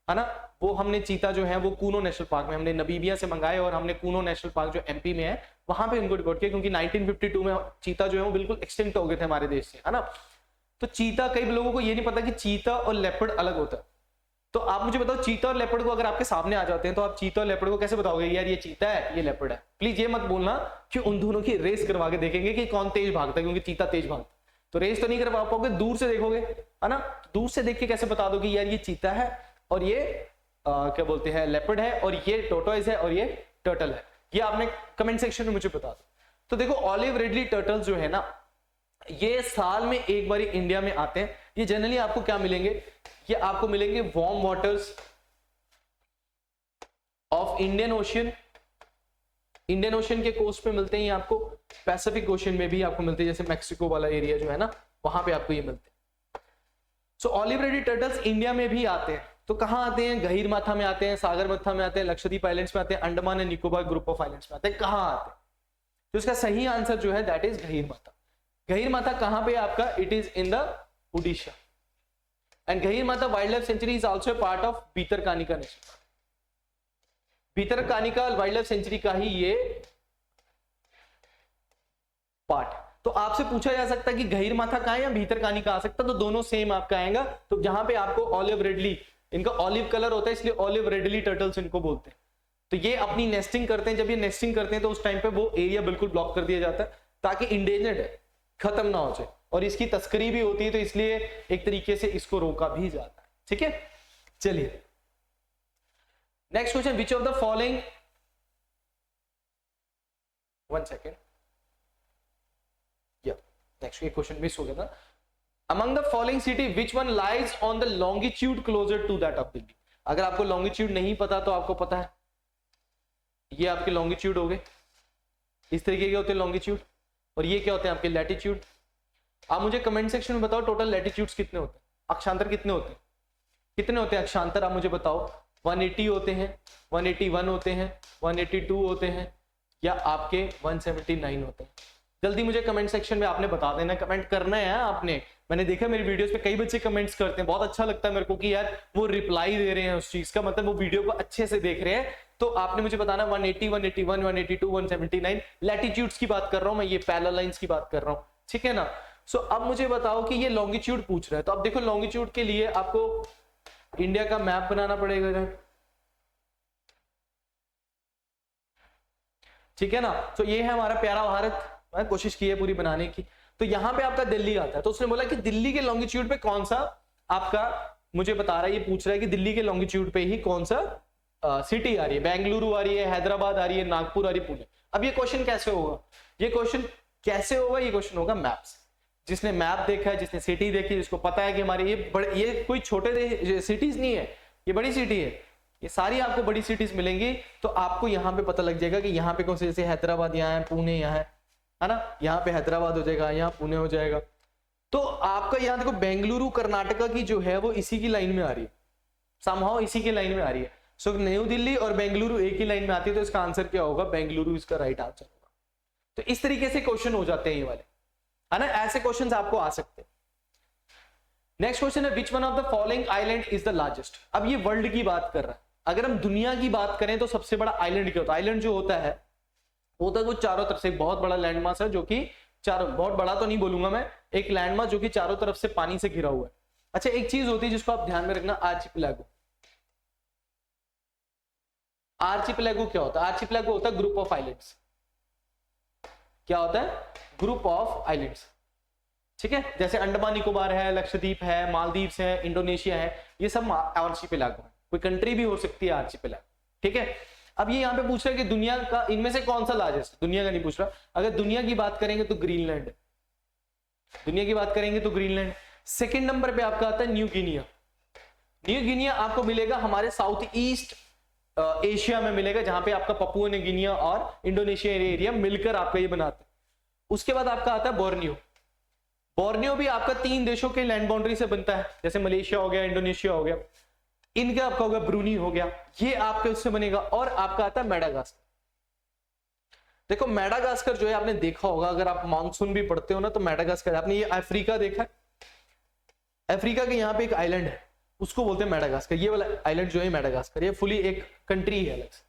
है ना, वो हमने चीता जो है वो कूनो नेशनल पार्क में हमने नबीबिया से मंगाए, और हमने कूनो नेशनल पार्क जो एमपी में है वहां पे इनको डिपोर्ट किया, क्योंकि 1952 में चीता जो है वो बिल्कुल एक्सटिंक्ट हो गए थे हमारे देश से, है ना। तो चीता, कई लोगों को ये नहीं पता कि चीता और लेपर्ड अलग होता है। तो आप मुझे बताओ, चीता और लेपर्ड को अगर आपके सामने आ जाते हैं तो आप चीता और लेपर्ड को कैसे बताओगे, यार ये चीता है ये लेपर्ड है। प्लीज ये मत बोलना कि उन दोनों की रेस करवा के देखेंगे कि कौन तेज भागता है, क्योंकि चीता तेज भागता, तो रेस तो नहीं करवा पाओगे, दूर से देखोगे, है ना। दूर से देख के कैसे बता दोगे यार ये चीता है और ये क्या बोलते हैं लेपर्ड है, और ये टोर्टोइज है और ये टर्टल है। ये आपने कमेंट सेक्शन में मुझे बता दो। तो देखो ऑलिव रेडली टर्टल्स जो है ना, ये साल में एक बार इंडिया में आते हैं। ये जनरली आपको क्या मिलेंगे, ये आपको मिलेंगे warm waters of Indian ocean, Indian ocean के कोस्ट पे मिलते हैं। ये आपको पैसिफिक ओशियन में भी आपको मिलते हैं, जैसे मैक्सिको वाला एरिया जो है ना, वहां पे आपको ये मिलते हैं। सो ऑलिव रेडली टर्टल्स इंडिया में भी आते हैं। तो कहां आते हैं, गहीर माथा में आते हैं, सागर मत्था में आते हैं, लक्षद्वीप आइलैंड्स में आते हैं, Andaman and Nicobar group of islands में आते हैं। कहां आते हैं, तो इसका सही आंसर जो है दैट इज गहीर माथा। गहीर माथा कहां पे आपका, it is in the Orissa, and Gahirmatha wildlife sanctuary is also part of Bhitarkanika national park. Bhitarkanika wildlife sanctuary का ही ये पार्ट। तो आपसे पूछा जा सकता है कि गहीर माथा कहां है या भीतरकानिका आ सकता, तो दोनों सेम आपका आएगा। तो जहां पे आपको ऑलिव रेडली, इनका ऑलिव कलर होता है इसलिए ऑलिव रेडली टर्टल्स इनको बोलते हैं। तो ये अपनी नेस्टिंग करते हैं, जब ये नेस्टिंग करते हैं तो उस टाइम पे वो एरिया बिल्कुल ब्लॉक कर दिया जाता है, ताकि इंडेंजर्ड है, खत्म ना हो जाए, और इसकी तस्करी भी होती है, तो इसलिए एक तरीके से इसको रोका भी जाता है। ठीक है, चलिए next question, which of the following, one second, या नेक्स्ट क्वेश्चन मिस हो गया था। Among the following city, which one lies on the longitude closer to that of Delhi? अगर आपको longitude नहीं पता तो आपको पता है, ये आपके longitude हो गए, इस तरीके के होते हैं longitude, और ये क्या होते हैं आपके latitude। आप मुझे कमेंट सेक्शन में बताओ टोटल latitudes कितने होते हैं, अक्षांतर कितने होते हैं, कितने होते हैं अक्षांतर, आप मुझे बताओ। 180 होते हैं, 181 होते हैं, 182 होते हैं, या आपके 179 होते हैं। जल्दी मुझे कमेंट सेक्शन में आपने बता देना, कमेंट करना है आपने। मैंने देखा मेरी वीडियोस पे कई बच्चे कमेंट्स करते हैं, बहुत अच्छा लगता है मेरे को कि यार वो रिप्लाई दे रहे हैं उस चीज का, मतलब वो वीडियो को अच्छे से देख रहे हैं। तो आपने मुझे बताना 180, 181, 182, 179 लैटिट्यूड्स की बात कर रहा हूं मैं, ये पैरेलल लाइंस की बात कर रहा हूं, ठीक है ना। सो अब मुझे बताओ कि ये लॉन्गिट्यूड पूछ रहा है, तो अब देखो लॉन्गिट्यूड के लिए आपको इंडिया का मैप बनाना पड़ेगा, ठीक है ना। तो ये है हमारा प्यारा भारत, मैंने कोशिश की है पूरी बनाने की। तो यहाँ पे आपका दिल्ली आता है, तो उसने बोला कि दिल्ली के लॉन्गिट्यूड पे कौन सा आपका, मुझे बता रहा है, ये पूछ रहा है कि दिल्ली के लॉन्गिट्यूड पे ही कौन सा सिटी आ रही है, बेंगलुरु आ रही है, हैदराबाद आ रही है, नागपुर आ रही है, पुणे। अब ये क्वेश्चन कैसे होगा, ये क्वेश्चन कैसे होगा, ये क्वेश्चन होगा मैप से। जिसने मैप देखा है, जिसने सिटी देखी, जिसको पता है कि हमारे ये कोई छोटे सिटीज नहीं है, ये बड़ी सिटी है, ये सारी आपको बड़ी सिटीज मिलेंगी। तो आपको यहाँ पे पता लग जाएगा कि यहाँ पे कौन से, जैसे हैदराबाद यहाँ है, पुणे यहाँ है ना, यहाँ पे हैदराबाद हो जाएगा, यहाँ पुणे हो जाएगा। तो आपका यहाँ देखो बेंगलुरु कर्नाटका की जो है वो इसी की लाइन में आ रही है, समहाउ इसी की लाइन में आ रही है। सो न्यू दिल्ली और बेंगलुरु एक ही लाइन में आती है, तो इसका आंसर क्या होगा, बेंगलुरु इसका राइट आंसर होगा। तो इस तरीके से क्वेश्चन हो जाते हैं ये वाले, है ना, ऐसे क्वेश्चंस आपको आ सकते हैं। नेक्स्ट क्वेश्चन है, which one of the following island is the largest. अब ये वर्ल्ड की बात कर रहा है, अगर हम दुनिया की बात करें तो सबसे बड़ा आइलैंड क्या होता है, आइलैंड जो होता है वो तो चारों तरफ से एक बहुत बड़ा लैंडमास है, जो कि चारों, बहुत बड़ा तो नहीं बोलूंगा मैं, एक लैंडमास जो कि चारों तरफ से पानी से घिरा हुआ है। अच्छा, एक चीज होती है जिसको आप ध्यान में रखना, आर्चिपेलागो। आर्चिपेलागो क्या होता है, आर्चिपेलागो होता है ग्रुप ऑफ आइलैंड्स। क्या होता है, ग्रुप ऑफ आइलैंड्स, ठीक है। जैसे अंडमान निकोबार है, लक्षद्वीप है, मालदीव्स है, इंडोनेशिया है, ये सब आर्चिपेलागो है। कोई कंट्री भी हो सकती है आर्चिपेलागो, ठीक है। अब ये यहाँ पे पूछ रहा है कि दुनिया का इनमें से कौन सा लार्जेस्ट, दुनिया का नहीं पूछ रहा, अगर दुनिया की बात करेंगे तो ग्रीनलैंड, दुनिया की बात करेंगे तो ग्रीनलैंड। सेकंड नंबर पे आपका आता है न्यू गिनिया। न्यू गिनिया आपको मिलेगा हमारे साउथ ईस्ट एशिया में मिलेगा, जहां पे आपका पपुआ न्यू गिनिया और इंडोनेशिया एरिया मिलकर आपका ये बनाते हैं। उसके बाद आपका आता है बोर्नियो। बोर्नियो भी आपका 3 देशों के लैंड बाउंड्री से बनता है, जैसे मलेशिया हो गया, इंडोनेशिया हो गया, इनका आपका होगा ब्रूनी हो गया, ये आपके उससे बनेगा। और आपका आता है मेडागास्कर। देखो मेडागास्कर जो है आपने देखा होगा, अगर आप मानसून भी पढ़ते हो ना, तो मेडागास्कर, आपने ये अफ्रीका देखा है, अफ्रीका के यहाँ पे एक आइलैंड है, उसको बोलते हैं मेडागास्कर। ये वाला आइलैंड जो है मेडागास्कर, ये फुली एक कंट्री है अलग से।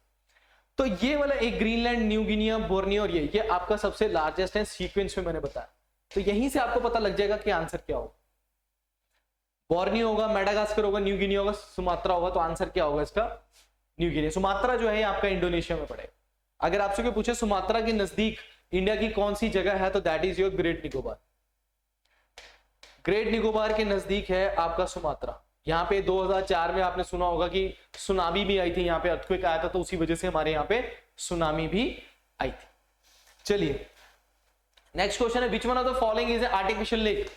तो ये वाला एक ग्रीनलैंड, न्यू गिनिया, बोर्नियो और ये आपका सबसे लार्जेस्ट है सीक्वेंस में मैंने बताया। तो यहीं से आपको पता लग जाएगा कि आंसर क्या होगा। बोर्नियो होगा, मेडागास्कर होगा, न्यू गिनिया होगा, सुमात्रा होगा, तो आंसर क्या होगा इसका, न्यू गिनिया। सुमात्रा जो है आपका इंडोनेशिया में पड़ेगा। अगर आपसे कोई पूछे सुमात्रा के नजदीक इंडिया की कौन सी जगह है, तो that is your great Nicobar. Great Nicobar के नजदीक है आपका सुमात्रा। यहाँ पे 2004 में आपने सुना होगा कि सुनामी भी आई थी, यहाँ पे अर्थक्वेक आया था, तो उसी वजह से हमारे यहाँ पे सुनामी भी आई थी। चलिए नेक्स्ट क्वेश्चन है, which one of the following is artificial lake.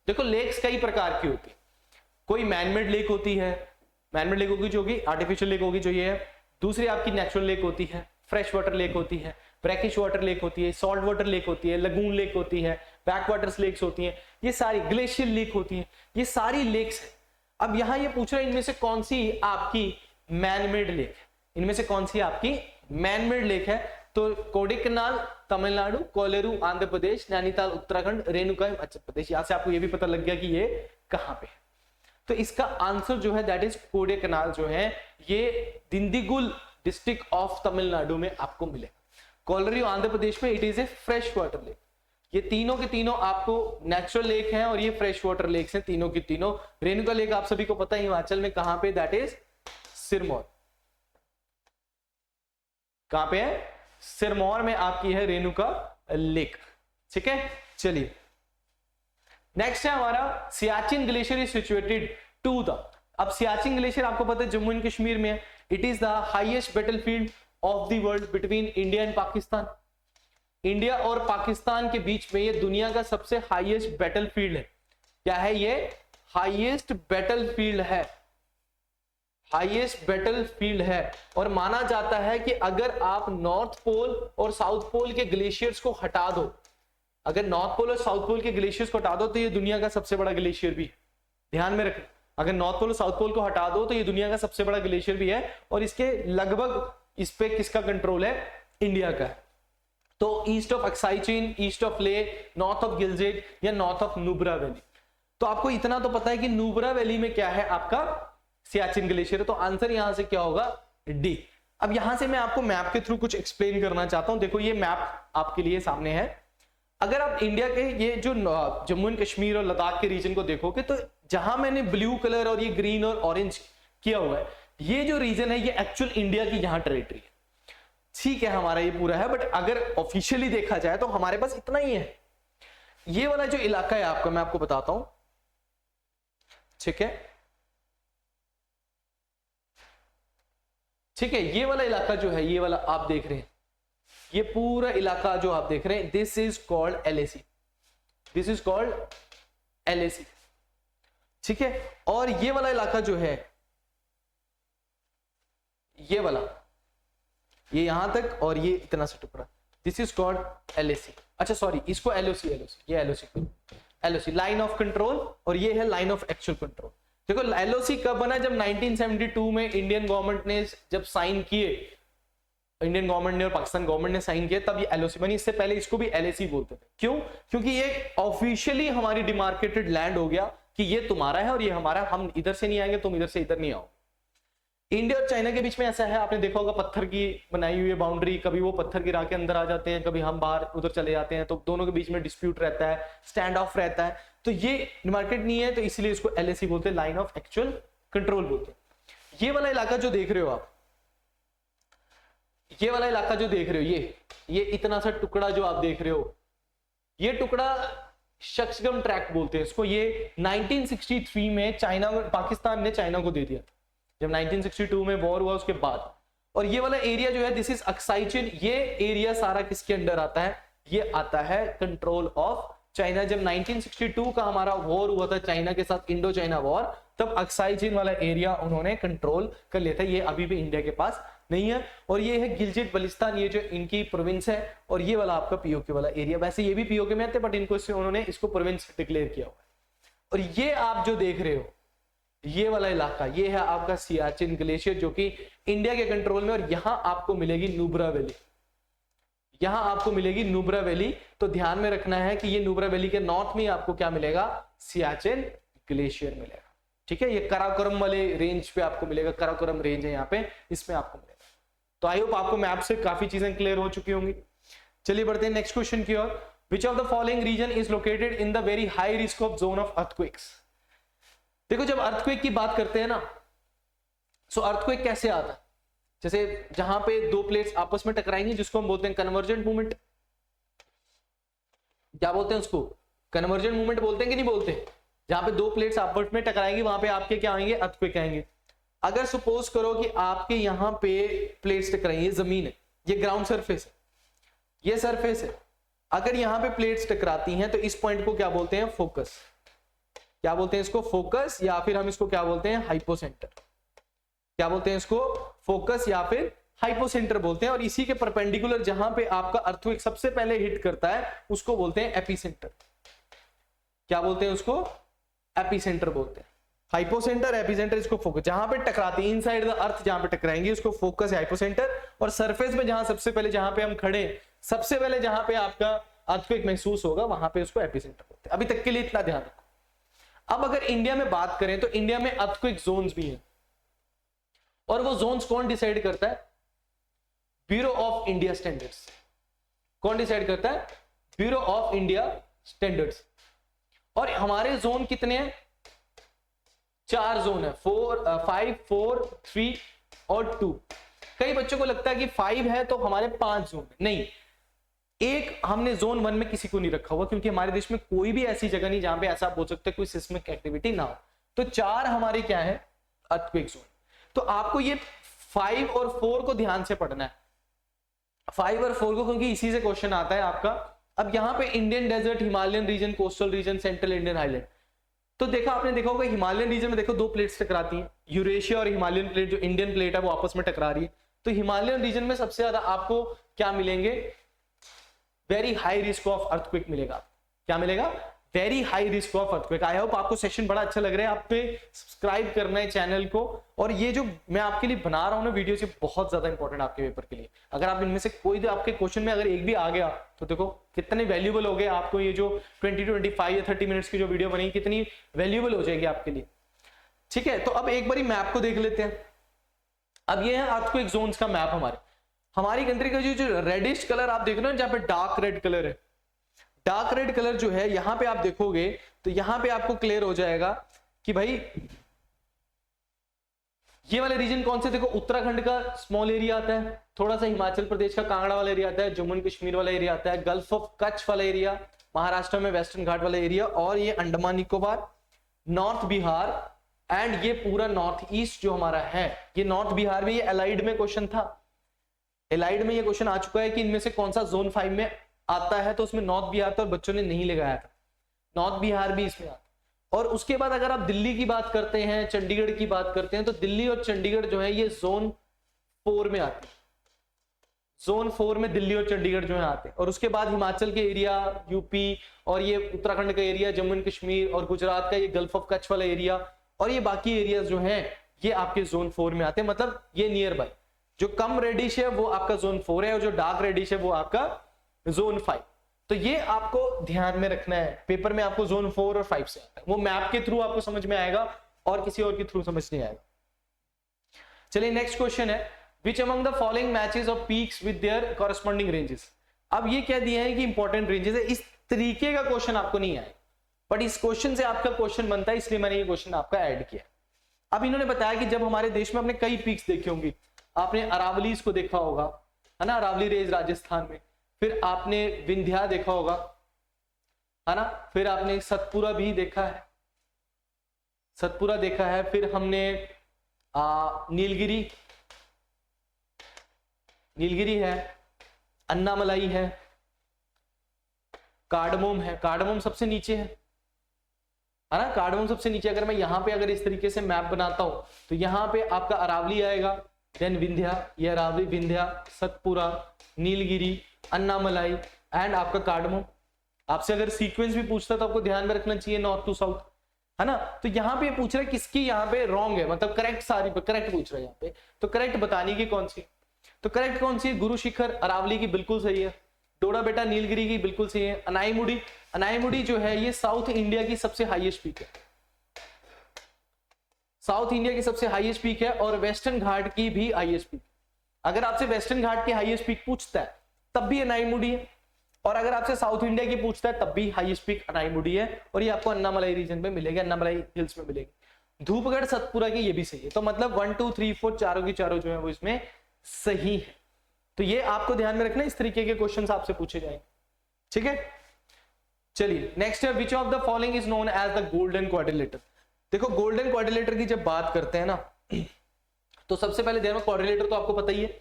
देखो लेक्स कई प्रकार की होती है, कोई मैनमेड लेक होती है, मैनमेड लेक होगी जो होगी, आर्टिफिशियल लेक होगी जो ये है। दूसरी आपकी नेचुरल लेक होती है, फ्रेश वाटर लेक होती है, ब्रैकिश वाटर लेक होती है, सॉल्ट वाटर लेक होती है, लगून लेक होती है, बैक वाटर्स लेक्स होती हैं, ये सारी ग्लेशियल लेक होती हैं, ये सारी लेक्स। अब यहां ये पूछ रहे हैं इनमें से कौन सी आपकी मैनमेड लेक है, इनमें से कौन सी आपकी मैनमेड लेक है। तो कोडाईकनाल तमिलनाडु, कोलेरू आंध्र प्रदेश, नैनीताल उत्तराखंड, रेणुका हिमाचल प्रदेश। यहां से आपको ये भी पता लग गया कि ये कहां पे है। तो इसका आंसर जो है दैट इज कोडाईकनाल जो है, ये दिंडीगुल डिस्ट्रिक्ट ऑफ तमिलनाडु में आपको मिलेगा। कोलेरू आंध्र प्रदेश में it is A fresh water lake. ये तीनों के तीनों आपको नेचुरल लेक हैं और ये फ्रेश वाटर लेक्स हैं तीनों की तीनों। रेणुका लेक आप सभी को पता है हिमाचल में कहां पे, दैट इज सिरमौर। कहां पे है, सिरमौर में आपकी है रेणुका लेक, ठीक है। चलिए नेक्स्ट है हमारा Siachen glacier is situated to the. अब सियाचिन ग्लेशियर आपको पता है जम्मू एंड कश्मीर में है। It is the highest battlefield of the world between India and Pakistan. India और पाकिस्तान के बीच में ये दुनिया का सबसे हाईएस्ट बैटलफील्ड है। क्या है ये, हाईएस्ट बैटलफील्ड है, हाईएस्ट बैटलफील्ड है। और माना जाता है कि अगर आप नॉर्थ पोल और साउथ पोल के ग्लेशियर्स को हटा दो, अगर नॉर्थ पोल और साउथ पोल के ग्लेशियर्स को हटा दो तो ये दुनिया का सबसे बड़ा ग्लेशियर भी है। ध्यान में रखें, अगर नॉर्थ पोल और साउथ पोल को हटा दो तो ये दुनिया का सबसे बड़ा ग्लेशियर भी है। और इसके लगभग इस पे किसका कंट्रोल है, इंडिया का है। तो east of Aksai chain, east of ले, नॉर्थ ऑफ गिलजिट या नॉर्थ ऑफ नुब्रा वैली। तो आपको इतना तो पता है कि नुब्रा वैली में क्या है आपका सियाचिन ग्लेशियर। तो आंसर यहां से क्या होगा, डी। अब यहां से मैं आपको मैप के थ्रू कुछ एक्सप्लेन करना चाहता हूं। देखो ये मैप आपके लिए सामने है। अगर आप इंडिया के ये जो जम्मू एंड कश्मीर और लद्दाख के रीजन को देखोगे तो जहां मैंने ब्लू कलर और ये ग्रीन और ऑरेंज किया हुआ है, ये जो रीजन है ये एक्चुअल इंडिया की यहां टेरिटरी है। ठीक है, हमारा ये पूरा है, बट अगर ऑफिशियली देखा जाए तो हमारे पास इतना ही है। ये वाला जो इलाका है आपका, मैं आपको बताता हूं, ठीक है, ठीक है, ये वाला इलाका जो है, ये वाला आप देख रहे हैं, ये पूरा इलाका जो आप देख रहे हैं, this is called LAC, this is called LAC, ठीक है। और ये वाला इलाका जो है, ये वाला, ये यहां तक और ये इतना सा टुकड़ा, दिस इज कॉल्ड एलएसी। अच्छा सॉरी, इसको एलओसी, एलओसी, ये LOC, LOC line of control, और ये है लाइन ऑफ एक्चुअल कंट्रोल। देखो एलओसी कब बना, जब 1972 में इंडियन गवर्नमेंट ने जब साइन किए, इंडियन गवर्नमेंट ने और पाकिस्तान गवर्नमेंट ने साइन किया, तब ये एलओसी बनी। इससे पहले इसको भी एलएसी बोलते थे। क्यों? क्योंकि ये ऑफिशियली हमारी डिमार्केटेड लैंड हो गया कि ये तुम्हारा है और ये हमारा, हम इधर से नहीं आएंगे, तुम इधर से इधर नहीं आओ। इंडिया और चाइना के बीच में ऐसा है, आपने देखा होगा पत्थर की बनाई हुई है बाउंड्री, कभी वो पत्थर गिरा के अंदर आ जाते हैं, कभी हम बाहर उधर चले जाते हैं, तो दोनों के बीच में डिस्प्यूट रहता है, स्टैंड ऑफ रहता है। तो ये डिमार्केट नहीं है, तो इसलिए इसको एलएसी बोलते हैं, लाइन ऑफ एक्चुअल कंट्रोल बोलते हैं। ये वाला इलाका जो देख रहे हो आप, ये वाला इलाका जो देख रहे हो, ये इतना सा टुकड़ा जो आप देख रहे हो, ये टुकड़ा शक्सगम ट्रैक्ट बोलते हैं इसको। ये 1963 में चाइना, पाकिस्तान ने चाइना को दे दिया जब 1962 में वॉर हुआ उसके बाद। और ये वाला एरिया जो है, दिस इज अक्साई चीन, ये एरिया सारा किसके अंडर आता है, ये आता है कंट्रोल ऑफ चाइना। जब 1962 का हमारा वॉर हुआ था चाइना के साथ, इंडो चाइना वॉर, तब अक्साई चीन वाला एरिया उन्होंने कंट्रोल कर लिया था। ये अभी भी इंडिया के पास नहीं है। और ये है गिलजिट बलिस्तान, ये जो इनकी प्रोविंस है, और ये वाला आपका पीओके वाला एरिया। वैसे ये भी पीओके में आते, बट इनको उन्होंने इसको प्रोविंस डिक्लेयर किया हुआ है। और ये आप जो देख रहे हो, ये वाला इलाका, ये है आपका सियाचिन ग्लेशियर, जो कि इंडिया के कंट्रोल में। और यहां आपको मिलेगी नुब्रा वैली, यहां आपको मिलेगी नुब्रा वैली। तो ध्यान में रखना है कि ये नुब्रा वैली के नॉर्थ में आपको क्या मिलेगा, सियाचिन ग्लेशियर मिलेगा, ठीक है। ये कराकोरम वाले रेंज पे आपको मिलेगा, कराकोरम रेंज है यहाँ पे, इसमें आपको मिलेगा। तो आई होप आपको मैप से काफी चीजें क्लियर हो चुकी होंगी। चलिए बढ़ते हैं नेक्स्ट क्वेश्चन की ओर। Which of the following region is located in the very high risk of zone of earthquakes. देखो जब अर्थक्वेक की बात करते हैं ना, सो अर्थक्वेक कैसे आता है, जैसे जहां पे दो प्लेट्स आपस में टकराएंगी, जिसको हम बोलते हैं कन्वर्जेंट मूवमेंट। क्या बोलते हैं उसको, कन्वर्जेंट मूवमेंट बोलते हैं कि नहीं बोलते। जहां पे दो प्लेट्स आपस में टकराएंगी, वहां पे आपके क्या आएंगे, अर्थक्वेक आएंगे। अगर सपोज करो कि आपके यहां पे प्लेट्स टकराएंगी, ये जमीन है, ये ग्राउंड सरफेस है, ये सरफेस है, अगर यहां पे प्लेट्स टकराती हैं तो इस पॉइंट को क्या बोलते हैं, फोकस। क्या बोलते हैं इसको, फोकस, या फिर हम इसको क्या बोलते हैं, हाइपोसेंटर। क्या बोलते हैं इसको, फोकस या फिर हाइपोसेंटर बोलते हैं। और इसी के परपेंडिकुलर जहां पे आपका अर्थक्वेक सबसे पहले हिट करता है, उसको बोलते हैं एपिसेंटर। क्या बोलते हैं उसको, एपिसेंटर बोलते हैं। हाइपोसेंटर, एपिसेंटर, इसको फोकस। जहां पे टकराती है, इनसाइड द अर्थ जहां पे टकराएंगी, उसको फोकस या हाइपोसेंटर। और सरफेस में जहां सबसे पहले, जहां पे हम खड़े, सबसे पहले जहां पे आपका अर्थक्वेक महसूस होगा, वहां पे उसको एपिसेंटर बोलते हैं। अभी तक के लिए इतना ध्यान रखो। अब अगर इंडिया में बात करें तो इंडिया में अर्थक्वेक जोन्स भी हैं, और वो जोन्स कौन डिसाइड करता है, ब्यूरो ऑफ इंडिया स्टैंडर्ड्स। कौन डिसाइड करता है, ब्यूरो ऑफ इंडिया स्टैंडर्ड्स। और हमारे जोन कितने हैं, 4 जोन है, 5, 4, 3 और 2। कई बच्चों को लगता है कि 5 है तो हमारे 5 जोन है, नहीं। एक हमने जोन 1 में किसी को नहीं रखा हुआ, क्योंकि हमारे देश में कोई भी ऐसी जगह नहीं जहां पे ऐसा बोल सकते कोई सिस्मिक एक्टिविटी ना हो। तो 4 हमारे क्या है, अर्थक्वेक जोन। तो आपको ये 5 और 4 को ध्यान से पढ़ना है, 5 और 4 को, क्योंकि इसी से क्वेश्चन आता है आपका। अब यहाँ पे Indian desert, Himalayan region, coastal region, central Indian island. तो देखा आपने, देखा होगा हिमालयन रीजन में देखो 2 प्लेट्स टकराती हैं, यूरेशिया और हिमालयन प्लेट, जो इंडियन प्लेट है वो आपस में टकरा रही है। तो हिमालयन रीजन में सबसे ज्यादा आपको क्या मिलेंगे, very high risk of earthquake मिलेगा। क्या मिलेगा, very high risk of earthquake. I hope आपको सेशन बड़ा अच्छा लग रहा है। आप पे सब्सक्राइब करना है चैनल को, और ये जो मैं आपके लिए बना रहा हूं ना वीडियो, से बहुत ज्यादा इंपॉर्टेंट आपके पेपर के लिए। अगर आप इनमें से कोई आपके क्वेश्चन में अगर एक भी आ गया, तो देखो कितने वैल्यूएबल हो गए आपको। ये जो 20 to 25 या 30 मिनट्स की जो वीडियो बनी, कितनी वैल्यूएबल हो जाएगी आपके लिए, ठीक है। तो अब एक बारी मैप को देख लेते हैं। अब ये है अर्थक्वेक जोन्स का मैप। हमारी कंट्री का जो रेडिश कलर आप देख रहे हो, जहां पे डार्क रेड कलर है, डार्क रेड कलर जो है, यहां पे आप देखोगे तो यहां पे आपको क्लियर हो जाएगा कि भाई ये वाले रीजन कौन से, देखो उत्तराखंड का स्मॉल एरिया आता है, थोड़ा सा हिमाचल प्रदेश का कांगड़ा वाला एरिया आता है, जम्मू एंड कश्मीर वाला एरिया आता है, गल्फ ऑफ कच्छ वाला एरिया, महाराष्ट्र में वेस्टर्न घाट वाला एरिया, और ये अंडमान निकोबार, नॉर्थ बिहार, एंड ये पूरा नॉर्थ ईस्ट जो हमारा है, ये नॉर्थ बिहार में, ये एलाइड में क्वेश्चन था, एलाइड में ये क्वेश्चन आ चुका है कि इनमें से कौन सा जोन 5 में आता है, तो उसमें नॉर्थ बिहार था और बच्चों ने नहीं लगाया था, नॉर्थ बिहार भी इसमें आता। और उसके बाद अगर आप दिल्ली की बात करते हैं, चंडीगढ़ की बात करते हैं, तो दिल्ली और चंडीगढ़ जो है ये जोन 4 में आते हैं, जोन 4 में दिल्ली और चंडीगढ़ जो है आते हैं। और उसके बाद हिमाचल के एरिया, यूपी, और ये उत्तराखंड का एरिया, जम्मू एंड कश्मीर, और गुजरात का ये गल्फ ऑफ कच्छ वाला एरिया, और ये बाकी एरिया जो है ये आपके जोन 4 में आते हैं, मतलब ये नियर बाय। जो कम रेडिश है वो आपका जोन 4 है, और जो डार्क रेडिश है वो आपका जोन 5। तो ये आपको ध्यान में रखना है, पेपर में आपको जोन 4 और 5 से आता है, वो मैप के थ्रू आपको समझ में आएगा और किसी और के थ्रू समझ नहीं आएगा। चलिए नेक्स्ट क्वेश्चन है, which among the following matches of peaks with their corresponding ranges. अब ये क्या दिया है कि इंपॉर्टेंट रेंजेस है, इस तरीके का क्वेश्चन आपको नहीं आएगा, बट इस क्वेश्चन से आपका क्वेश्चन बनता है, इसलिए मैंने ये क्वेश्चन आपका ऐड किया। अब इन्होंने बताया कि जब हमारे देश में आपने कई पीक्स देखी होंगी, आपने अरावलीज को देखा होगा, है ना, अरावली रेंज राजस्थान में, फिर आपने विंध्या देखा होगा, है ना, फिर आपने सतपुरा भी देखा है, सतपुरा देखा है, फिर हमने नीलगिरी, नीलगिरी है, अन्नामलाई है, कार्डमोम है, कार्डमोम सबसे नीचे है ना, कार्डमोम सबसे नीचे। अगर मैं यहां पे अगर इस तरीके से मैप बनाता हूं तो यहां पे आपका अरावली आएगा, देन विंध्या, ये अरावली, विंध्या, सतपुरा, नीलगिरी, अन्नामलाई एंड आपका कार्डमोम। आपसे अगर सीक्वेंस भी पूछता तो आपको ध्यान में रखना चाहिए नॉर्थ टू साउथ, है ना। तो यहाँ पे पूछ रहा है किसकी यहाँ पे रॉन्ग है, मतलब करेक्ट, सारी करेक्ट पूछ रहा है यहाँ पे, तो करेक्ट बतानी की कौन सी, तो करेक्ट कौन सी है, गुरु शिखर अरावली की बिल्कुल सही है, डोडा बेटा नीलगिरी की बिल्कुल सही है, अनाईमुड़ी, अनाईमुड़ी जो है ये साउथ इंडिया की सबसे हाईएस्ट पीक है, साउथ इंडिया की सबसे हाईएस्ट पीक है, और वेस्टर्न घाट की भी हाईएस्ट पीक। अगर आपसे वेस्टर्न घाट की हाईएस्ट पीक पूछता है तब भी अनाईमुड़ी है, और अगर आपसे साउथ इंडिया की पूछता है तब भी हाईएस्ट पीक अनाईमुड़ी है, और ये आपको अन्नामलाई रीजन में मिलेगी, अन्नामलाई हिल्स में मिलेगी। धूपगढ़ सतपुरा की ये भी सही है, तो मतलब 1 2 3 4 चारों की चारों जो है वो इसमें सही है। तो ये आपको ध्यान में रखना, इस तरीके के क्वेश्चंस आपसे पूछे जाएंगे, ठीक है। चलिए नेक्स्ट है, which of the following is known as the golden quadrilateral. देखो गोल्डन क्वाड्रिलेटर की जब बात करते हैं ना, तो सबसे पहले ध्यान में, क्वाड्रिलेटर तो आपको पता ही है।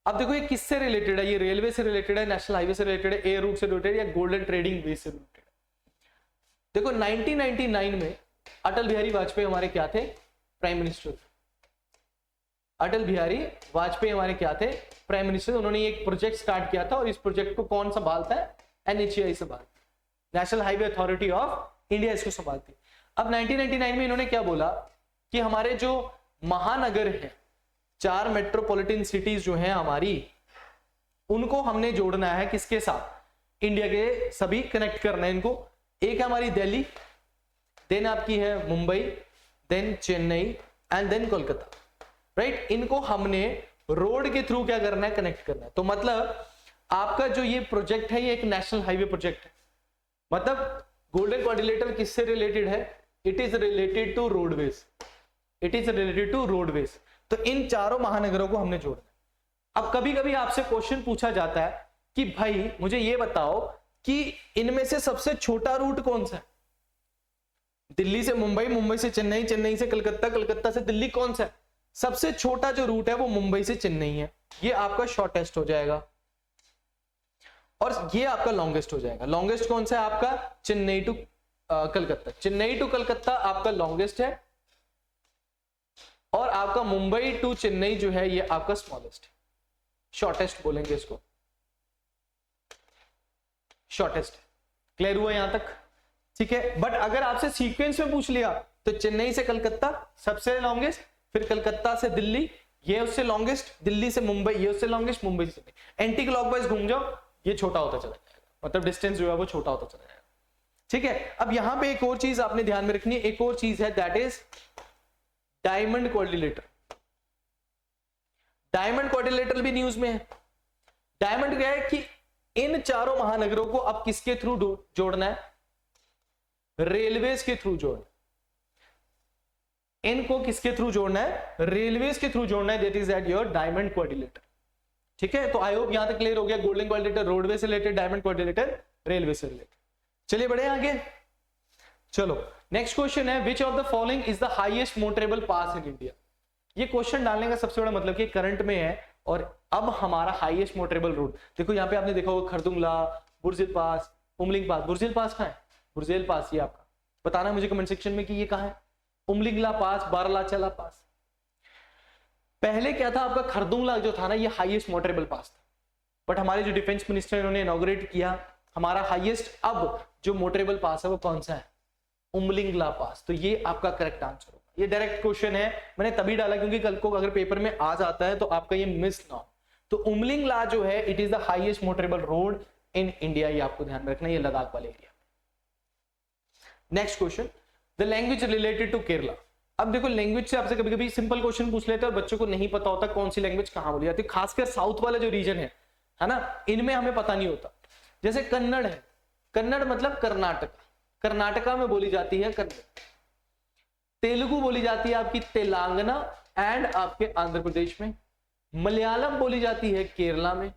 अब देखो ये किससे रिलेटेड है, ये रेलवे से रिलेटेड है, नेशनल हाईवे से रिलेटेड है, एयर रूट से रिलेटेड या गोल्डन ट्रेडिंग वे से रिलेटेड। देखो 1999 में अटल बिहारी वाजपेयी हमारे क्या थे, प्राइम मिनिस्टर। अटल बिहारी वाजपेयी हमारे क्या थे, प्राइम मिनिस्टर। उन्होंने एक प्रोजेक्ट स्टार्ट किया था, और इस प्रोजेक्ट को कौन संभालता है, NHAI संभालती, national highway authority of India इसको संभालती। अब 1999 में इन्होंने क्या बोला कि हमारे जो महानगर है, 4 मेट्रोपॉलिटन सिटीज जो हैं हमारी, उनको हमने जोड़ना है किसके साथ, इंडिया के सभी कनेक्ट करना है इनको। एक है हमारी दिल्ली, देन आपकी है Mumbai, then Chennai and then Kolkata, right. इनको हमने रोड के थ्रू क्या करना है, कनेक्ट करना है। तो मतलब आपका जो ये प्रोजेक्ट है ये एक नेशनल हाईवे प्रोजेक्ट है। मतलब गोल्डन क्वाड्रिलेटर किससे रिलेटेड है, it is related to roadways, it is related to roadways. तो इन चारों महानगरों को हमने जोड़ना है। अब कभी कभी आपसे क्वेश्चन पूछा जाता है कि भाई मुझे ये बताओ कि इनमें से सबसे छोटा रूट कौन सा है, दिल्ली से मुंबई, मुंबई से चेन्नई, चेन्नई से कलकत्ता, कलकत्ता से दिल्ली, कौन सा है। सबसे छोटा जो रूट है वो मुंबई से चेन्नई है, ये आपका शॉर्टेस्ट हो जाएगा, और ये आपका लॉन्गेस्ट हो जाएगा। लॉन्गेस्ट कौन सा है आपका, चेन्नई टू कलकत्ता, चेन्नई टू कलकत्ता आपका लॉन्गेस्ट है, और आपका मुंबई टू चेन्नई जो है ये आपका स्मॉलेस्ट, शॉर्टेस्ट बोलेंगे इसको, शॉर्टेस्ट। क्लियर हुआ यहां तक, ठीक है। बट अगर आपसे सीक्वेंस में पूछ लिया तो चेन्नई से कलकत्ता सबसे लॉन्गेस्ट, फिर कलकत्ता से दिल्ली ये उससे लॉन्गेस्ट, दिल्ली से मुंबई ये उससे लॉन्गेस्ट, मुंबई से एंटी क्लॉकवाइज घूम जाओ, ये छोटा होता चला जाएगा, मतलब डिस्टेंस जो है वो छोटा होता चला जाएगा, ठीक है। अब यहां पे एक और चीज आपने ध्यान में रखनी है, एक और चीज है, that is diamond quadrilateral. Diamond quadrilateral भी न्यूज में है। डायमंड क्या है कि इन चारों महानगरों को अब किसके थ्रू जोड़ना है, रेलवेज के थ्रू जोड़ना। इनको किसके थ्रू जोड़ना है? रेलवेज के थ्रू जोड़ना है, that is at your diamond quadrilateral. ठीक है, तो आई होप यहां तक क्लियर हो गया। गोल्डन क्वाड्रिलेटर रोडवे से रिलेटेड, डायमंड क्वाड्रिलेटर रेलवे से रिलेटेड। चलिए बढ़े आगे। चलो नेक्स्ट क्वेश्चन है, which of the following is the highest motorable pass in India. ये क्वेश्चन डालने का सबसे बड़ा मतलब कि करंट में है और अब हमारा हाईएस्ट मोटरेबल रोड, देखो यहाँ पे आपने देखा होगा खरदुंगला, बुर्जिल पास, उमलिंग पास। बुर्जिल पास कहाँ है? बुर्जिल पास ये आपका बताना मुझे कमेंट सेक्शन में कि ये कहाँ है। उमलिंगला पास, बारालाचाला पास। पहले क्या था आपका? खरदुंगला जो था ना, ये हाईएस्ट मोटरेबल पास था, बट हमारे जो डिफेंस मिनिस्टर इन्होंने इनॉग्रेट किया, हमारा हाईएस्ट अब जो मोटरेबल पास है वो कौन सा है? उमलिंगला पास। तो ये आपका करेक्ट आंसर होगा। ये डायरेक्ट क्वेश्चन है, मैंने तभी डाला क्योंकि कल को अगर पेपर में आ जाता है तो आपका ये मिस ना हो। तो उमलिंगला जो है it is the highest motorable road in India, ये आपको ध्यान में रखना, ये लद्दाख वाले area. Next question, the language related to Kerala. अब देखो लैंग्वेज से आपसे कभी कभी सिंपल क्वेश्चन पूछ लेते हैं और बच्चों को नहीं पता होता कौन सी लैंग्वेज कहां बोली जाती है, खासकर साउथ वाला जो रीजन है ना, इनमें हमें पता नहीं होता। जैसे कन्नड़ है, कन्नड़ मतलब कर्नाटक, कर्नाटका में बोली जाती है कन्नड़। तेलुगु बोली जाती है आपकी तेलंगाना एंड आपके आंध्र प्रदेश में। मलयालम बोली जाती है केरला में।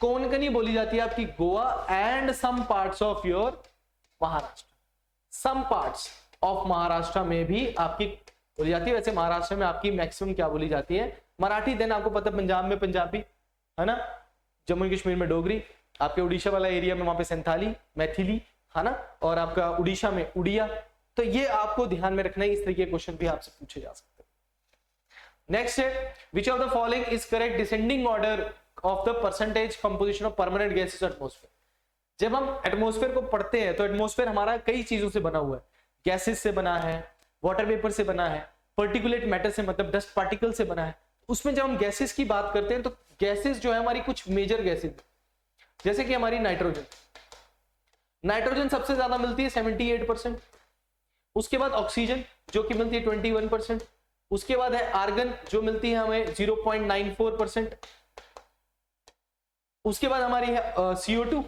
कोंकणी बोली जाती है आपकी Goa and some parts of your Maharashtra. Some parts of Maharashtra में भी आपकी बोली जाती है। वैसे महाराष्ट्र में आपकी मैक्सिमम क्या बोली जाती है? मराठी। देन आपको पता है पंजाब में पंजाबी है ना, जम्मू कश्मीर में डोगरी, आपके उड़ीसा वाला एरिया में वहां पे संथाली, मैथिली है ना, और आपका उड़ीसा में उड़िया। तो ये आपको ध्यान में रखना है, इस तरीके के क्वेश्चन भी आपसे पूछे जा सकते हैं। नेक्स्ट है, which of the following is correct descending order of the percentage composition of permanent gases atmosphere. जब हम एटमॉस्फेयर को पढ़ते हैं तो एटमॉस्फेयर हमारा कई चीजों से बना हुआ है। गैसेस से बना है, वाटर वेपर से बना है, पर्टिकुलेट मैटर से मतलब डस्ट पार्टिकल से बना है। उसमें जब हम गैसेस की बात करते हैं तो गैसेस जो है हमारी कुछ मेजर गैसेस, जैसे कि हमारी नाइट्रोजन, नाइट्रोजन सबसे ज्यादा मिलती है 78%। उसके बाद ऑक्सीजन जो कि मिलती है 21%। उसके बाद है आर्गन जो मिलती है हमें 0.94%। उसके बाद हमारी है CO2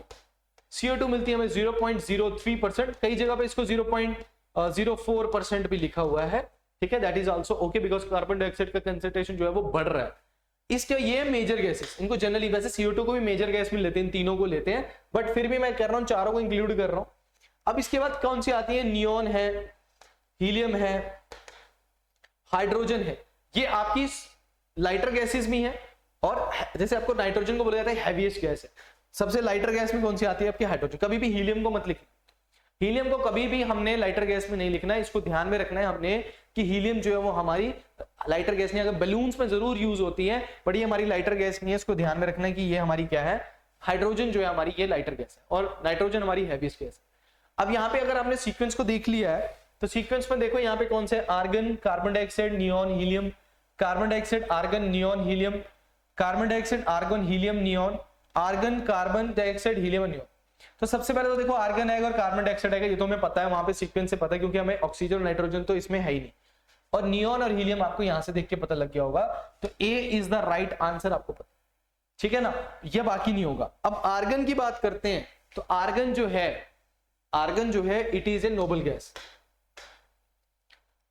मिलती है हमें 0.03%। कई जगह पे इसको 0.04% भी लिखा हुआ है, ठीक है, that is also okay because carbon dioxide का कंसेंट्रेशन जो है वो बढ़ रहा है। इसके ये मेजर गैसेस, इनको जनरली वैसे CO2 को भी मेजर गैस में लेते हैं, इन तीनों को लेते हैं, बट फिर भी मैं कर रहा हूं चारों को इंक्लूड कर रहा हूं। अब इसके बाद कौन सी आती है? नियोन है, हीलियम है, हाइड्रोजन है। ये आपकी लाइटर गैसेस भी हैं, और जैसे आपको नाइट्रोजन को बोला जाता है हैवीएस्ट गैस है। सबसे लाइटर गैस में कौन सी आती है? आपकी हाइड्रोजन। कभी भी हीलियम को मत लिखना, हीलियम को कभी भी हमने लाइटर गैस में नहीं लिखना है। इसको ध्यान में रखना है हमने कि हीलियम जो है वो हमारी लाइटर गैस नहीं, अगर बलून्स में जरूर यूज होती है, बट ये हमारी लाइटर गैस नहीं है। इसको ध्यान में रखना है कि ये हमारी क्या है? हाइड्रोजन जो है हमारी ये लाइटर गैस है, और नाइट्रोजन हमारी हैवीएस्ट गैस है। अब यहाँ पे अगर आपने सीक्वेंस को देख लिया है तो सीक्वेंस में देखो यहाँ पे कौन से? Argon, carbon dioxide, neon, helium, carbon dioxide, argon, neon, helium, carbon dioxide, argon, helium, neon, argon, carbon dioxide, helium, neon. तो सबसे पहले तो देखो आर्गन आएगा और कार्बन डाइऑक्साइड आएगा, ये तो हमें पता है, वहां पे सीक्वेंस से पता है क्योंकि हमें ऑक्सीजन और नाइट्रोजन तो इसमें है ही नहीं। और नियोन और हीलियम आपको यहां से देख के पता लग गया होगा, तो ए इज द राइट आंसर आपको पता, ठीक है ना, ये बाकी नहीं होगा। अब आर्गन की बात करते हैं तो आर्गन जो है it is a noble gas.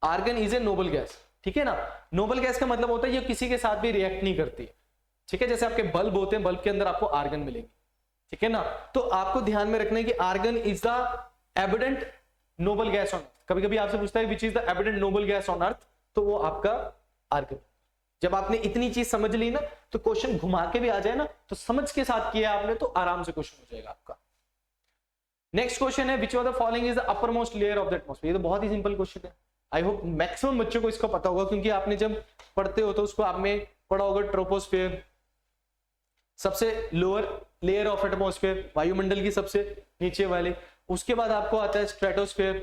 Argon is a noble gas, ठीक है ना। नोबल गैस का मतलब होता है ये किसी के साथ भी रिएक्ट नहीं करती है, ठीक है। जैसे आपके बल्ब होते हैं, बल्ब के अंदर आपको आर्गन मिलेगी, ठीक है ना। तो आपको ध्यान में रखना है कि argon is the abundant noble gas on earth. कभी कभी आपसे पूछता है which is the abundant noble gas on earth, तो वो आपका आर्गन। जब आपने इतनी चीज समझ ली ना, तो क्वेश्चन घुमा के भी आ जाए ना, तो समझ के साथ किया आपने तो आराम से क्वेश्चन हो जाएगा आपका। नेक्स्ट क्वेश्चन है which of the following is the upper most layer of the atmosphere. ये तो बहुत ही सिंपल क्वेश्चन है, आई होप मैक्सिमम बच्चों को इसका पता होगा, क्योंकि आपने जब पढ़ते हो तो उसको आपने पढ़ा होगा ट्रोपोस्फेयर, सबसे लोअर लेयर ऑफ एटमॉस्फेयर, वायुमंडल की सबसे नीचे वाले। उसके बाद आपको आता है स्ट्रेटोस्फेयर,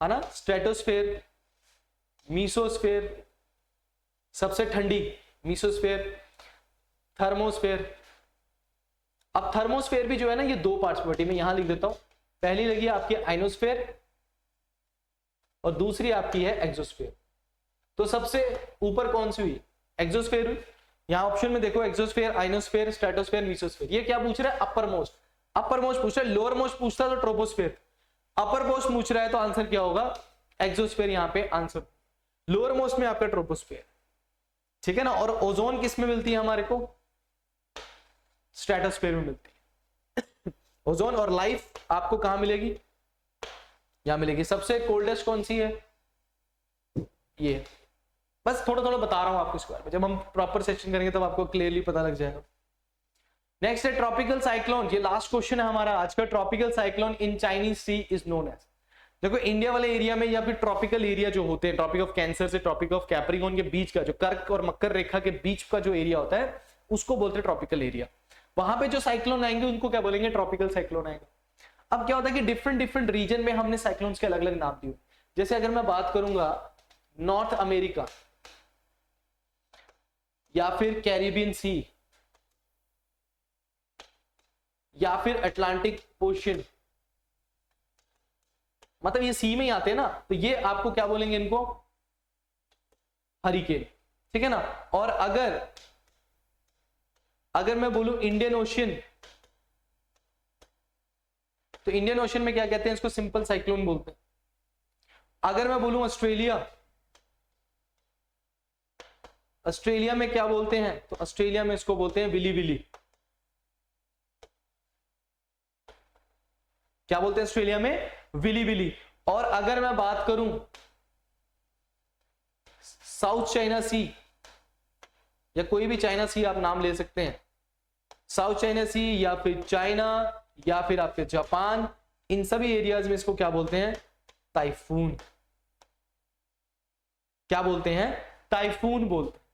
है ना, स्ट्रेटोस्फेयर, मीसोस्फेयर, सबसे ठंडी मीसोस्फेयर, थर्मोस्फेयर। अब थर्मोस्फेयर भी जो है ना, ये दो पार्ट्स में बटी, मैं यहां लिख देता हूं। पहली लगी आपकी आइनोस्फेयर और दूसरी आपकी है एक्सोस्फेयर। तो सबसे ऊपर कौन सी हुई? एक्सोस्फेयर हुई। यहां ऑप्शन में देखो एक्सोस्फेयर, आइनोस्फेयर, स्ट्रेटोस्फेयर, मीसोस्फेयर। ये क्या पूछ रहा है? Upper most. अपर मोस्ट पूछ रहा है, लोअर मोस्ट पूछता तो ट्रोपोस्फेयर, अपर मोस्ट पूछ रहा है तो आंसर क्या होगा? एक्सोस्फीयर यहाँ पे आंसर, लोअर मोस्ट में आपका ट्रोपोस्फीयर, ठीक है ना। और ओजोन किस में मिलती है हमारे को, स्ट्रेटोस्फीयर में मिलती है ओजोन। और लाइफ आपको कहां मिलेगी, यहां मिलेगी। सबसे कोल्डेस्ट कौन सी है, ये। बस थोड़ा थोड़ा बता रहा हूं आपको इसके बारे में, जब हम प्रॉपर सेशन करेंगे तब आपको क्लियरली पता लग जाएगा। नेक्स्ट है ट्रॉपिकल साइक्लोन, ये लास्ट क्वेश्चन है हमारा आज का। Tropical cyclone in Chinese sea is known as, देखो इंडिया वाले एरिया में या फिर ट्रॉपिकल एरिया जो होते हैं, ट्रॉपिक ऑफ कैंसर से ट्रॉपिक ऑफ कैप्रिकॉर्न के बीच का, जो कर्क और मकर रेखा के बीच का जो एरिया होता है उसको बोलते हैं ट्रॉपिकल एरिया। वहां पे जो साइक्लोन आएंगे उनको क्या बोलेंगे, ट्रॉपिकल साइक्लोन आएंगे। अब क्या होता है कि डिफरेंट डिफरेंट रीजन में हमने साइक्लोन्स के अलग अलग नाम दिए। जैसे अगर मैं बात करूंगा नॉर्थ अमेरिका या फिर कैरिबियन सी या फिर अटलांटिक ओशियन, मतलब ये सी में ही आते हैं ना, तो ये आपको क्या बोलेंगे, इनको हरिकेन, ठीक है ना। और अगर मैं बोलूं इंडियन ओशियन, तो इंडियन ओशियन में क्या कहते हैं, इसको सिंपल साइक्लोन बोलते हैं। अगर मैं बोलूं ऑस्ट्रेलिया में क्या बोलते हैं, तो ऑस्ट्रेलिया में इसको बोलते हैं विली विली। क्या बोलते हैं ऑस्ट्रेलिया में, विली विली। और अगर मैं बात करूं साउथ चाइना सी, या कोई भी चाइना सी आप नाम ले सकते हैं, साउथ चाइना सी या फिर चाइना या फिर आपके जापान, इन सभी एरियाज में इसको क्या बोलते हैं, टाइफून। क्या बोलते हैं, टाइफून बोलते हैं।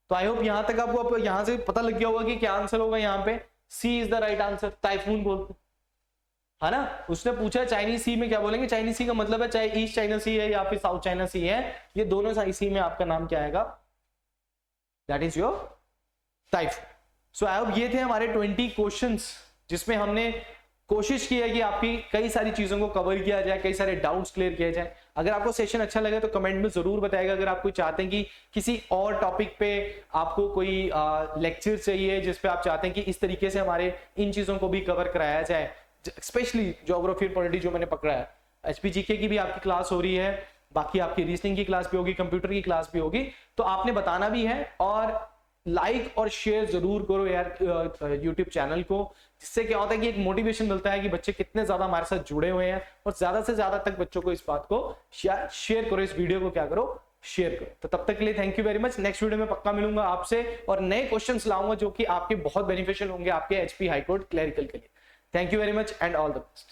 तो आई होप यहां तक आपको यहां से पता लग गया होगा कि क्या आंसर होगा यहाँ पे, C is the right answer, typhoon बोलते हैं, है ना। उसने पूछा चाइनीज सी में क्या बोलेंगे, चाइनीज सी का मतलब है चाहे ईस्ट चाइना सी है या फिर साउथ चाइना सी है, ये दोनों सी में आपका नाम क्या आएगा, that is your typhoon. So I hope ये थे हमारे 20 क्वेश्चंस, जिसमें हमने कोशिश की है कि आपकी कई सारी चीजों को कवर किया जाए, कई सारे डाउट्स क्लियर किए जाए। अगर आपको सेशन अच्छा लगे तो कमेंट में जरूर बताएगा। अगर आप कोई चाहते हैं कि किसी और टॉपिक पे आपको कोई लेक्चर चाहिए जिस पे आप चाहते हैं कि इस तरीके से हमारे इन चीजों को भी कवर कराया जाए, स्पेशली ज्योग्राफी और पॉलिटी जो मैंने पकड़ा है, एचपीजीके की भी आपकी क्लास हो रही है, बाकी आपकी रीजनिंग की क्लास भी होगी, कंप्यूटर की क्लास भी होगी, तो आपने बताना भी है। और लाइक और शेयर जरूर करो यार यूट्यूब चैनल को, जिससे क्या होता है कि एक मोटिवेशन मिलता है कि बच्चे कितने ज्यादा हमारे साथ जुड़े हुए हैं, और ज्यादा से ज्यादा तक बच्चों को इस बात को शेयर करो, इस वीडियो को क्या करो, शेयर करो। तो तब तक के लिए thank you very much. Next video में पक्का मिलूंगा आपसे और नए क्वेश्चंस लाऊंगा जो कि आपके बहुत बेनिफिशियल होंगे आपके एचपी हाईकोर्ट क्लरिकल के लिए। Thank you very much and all the best.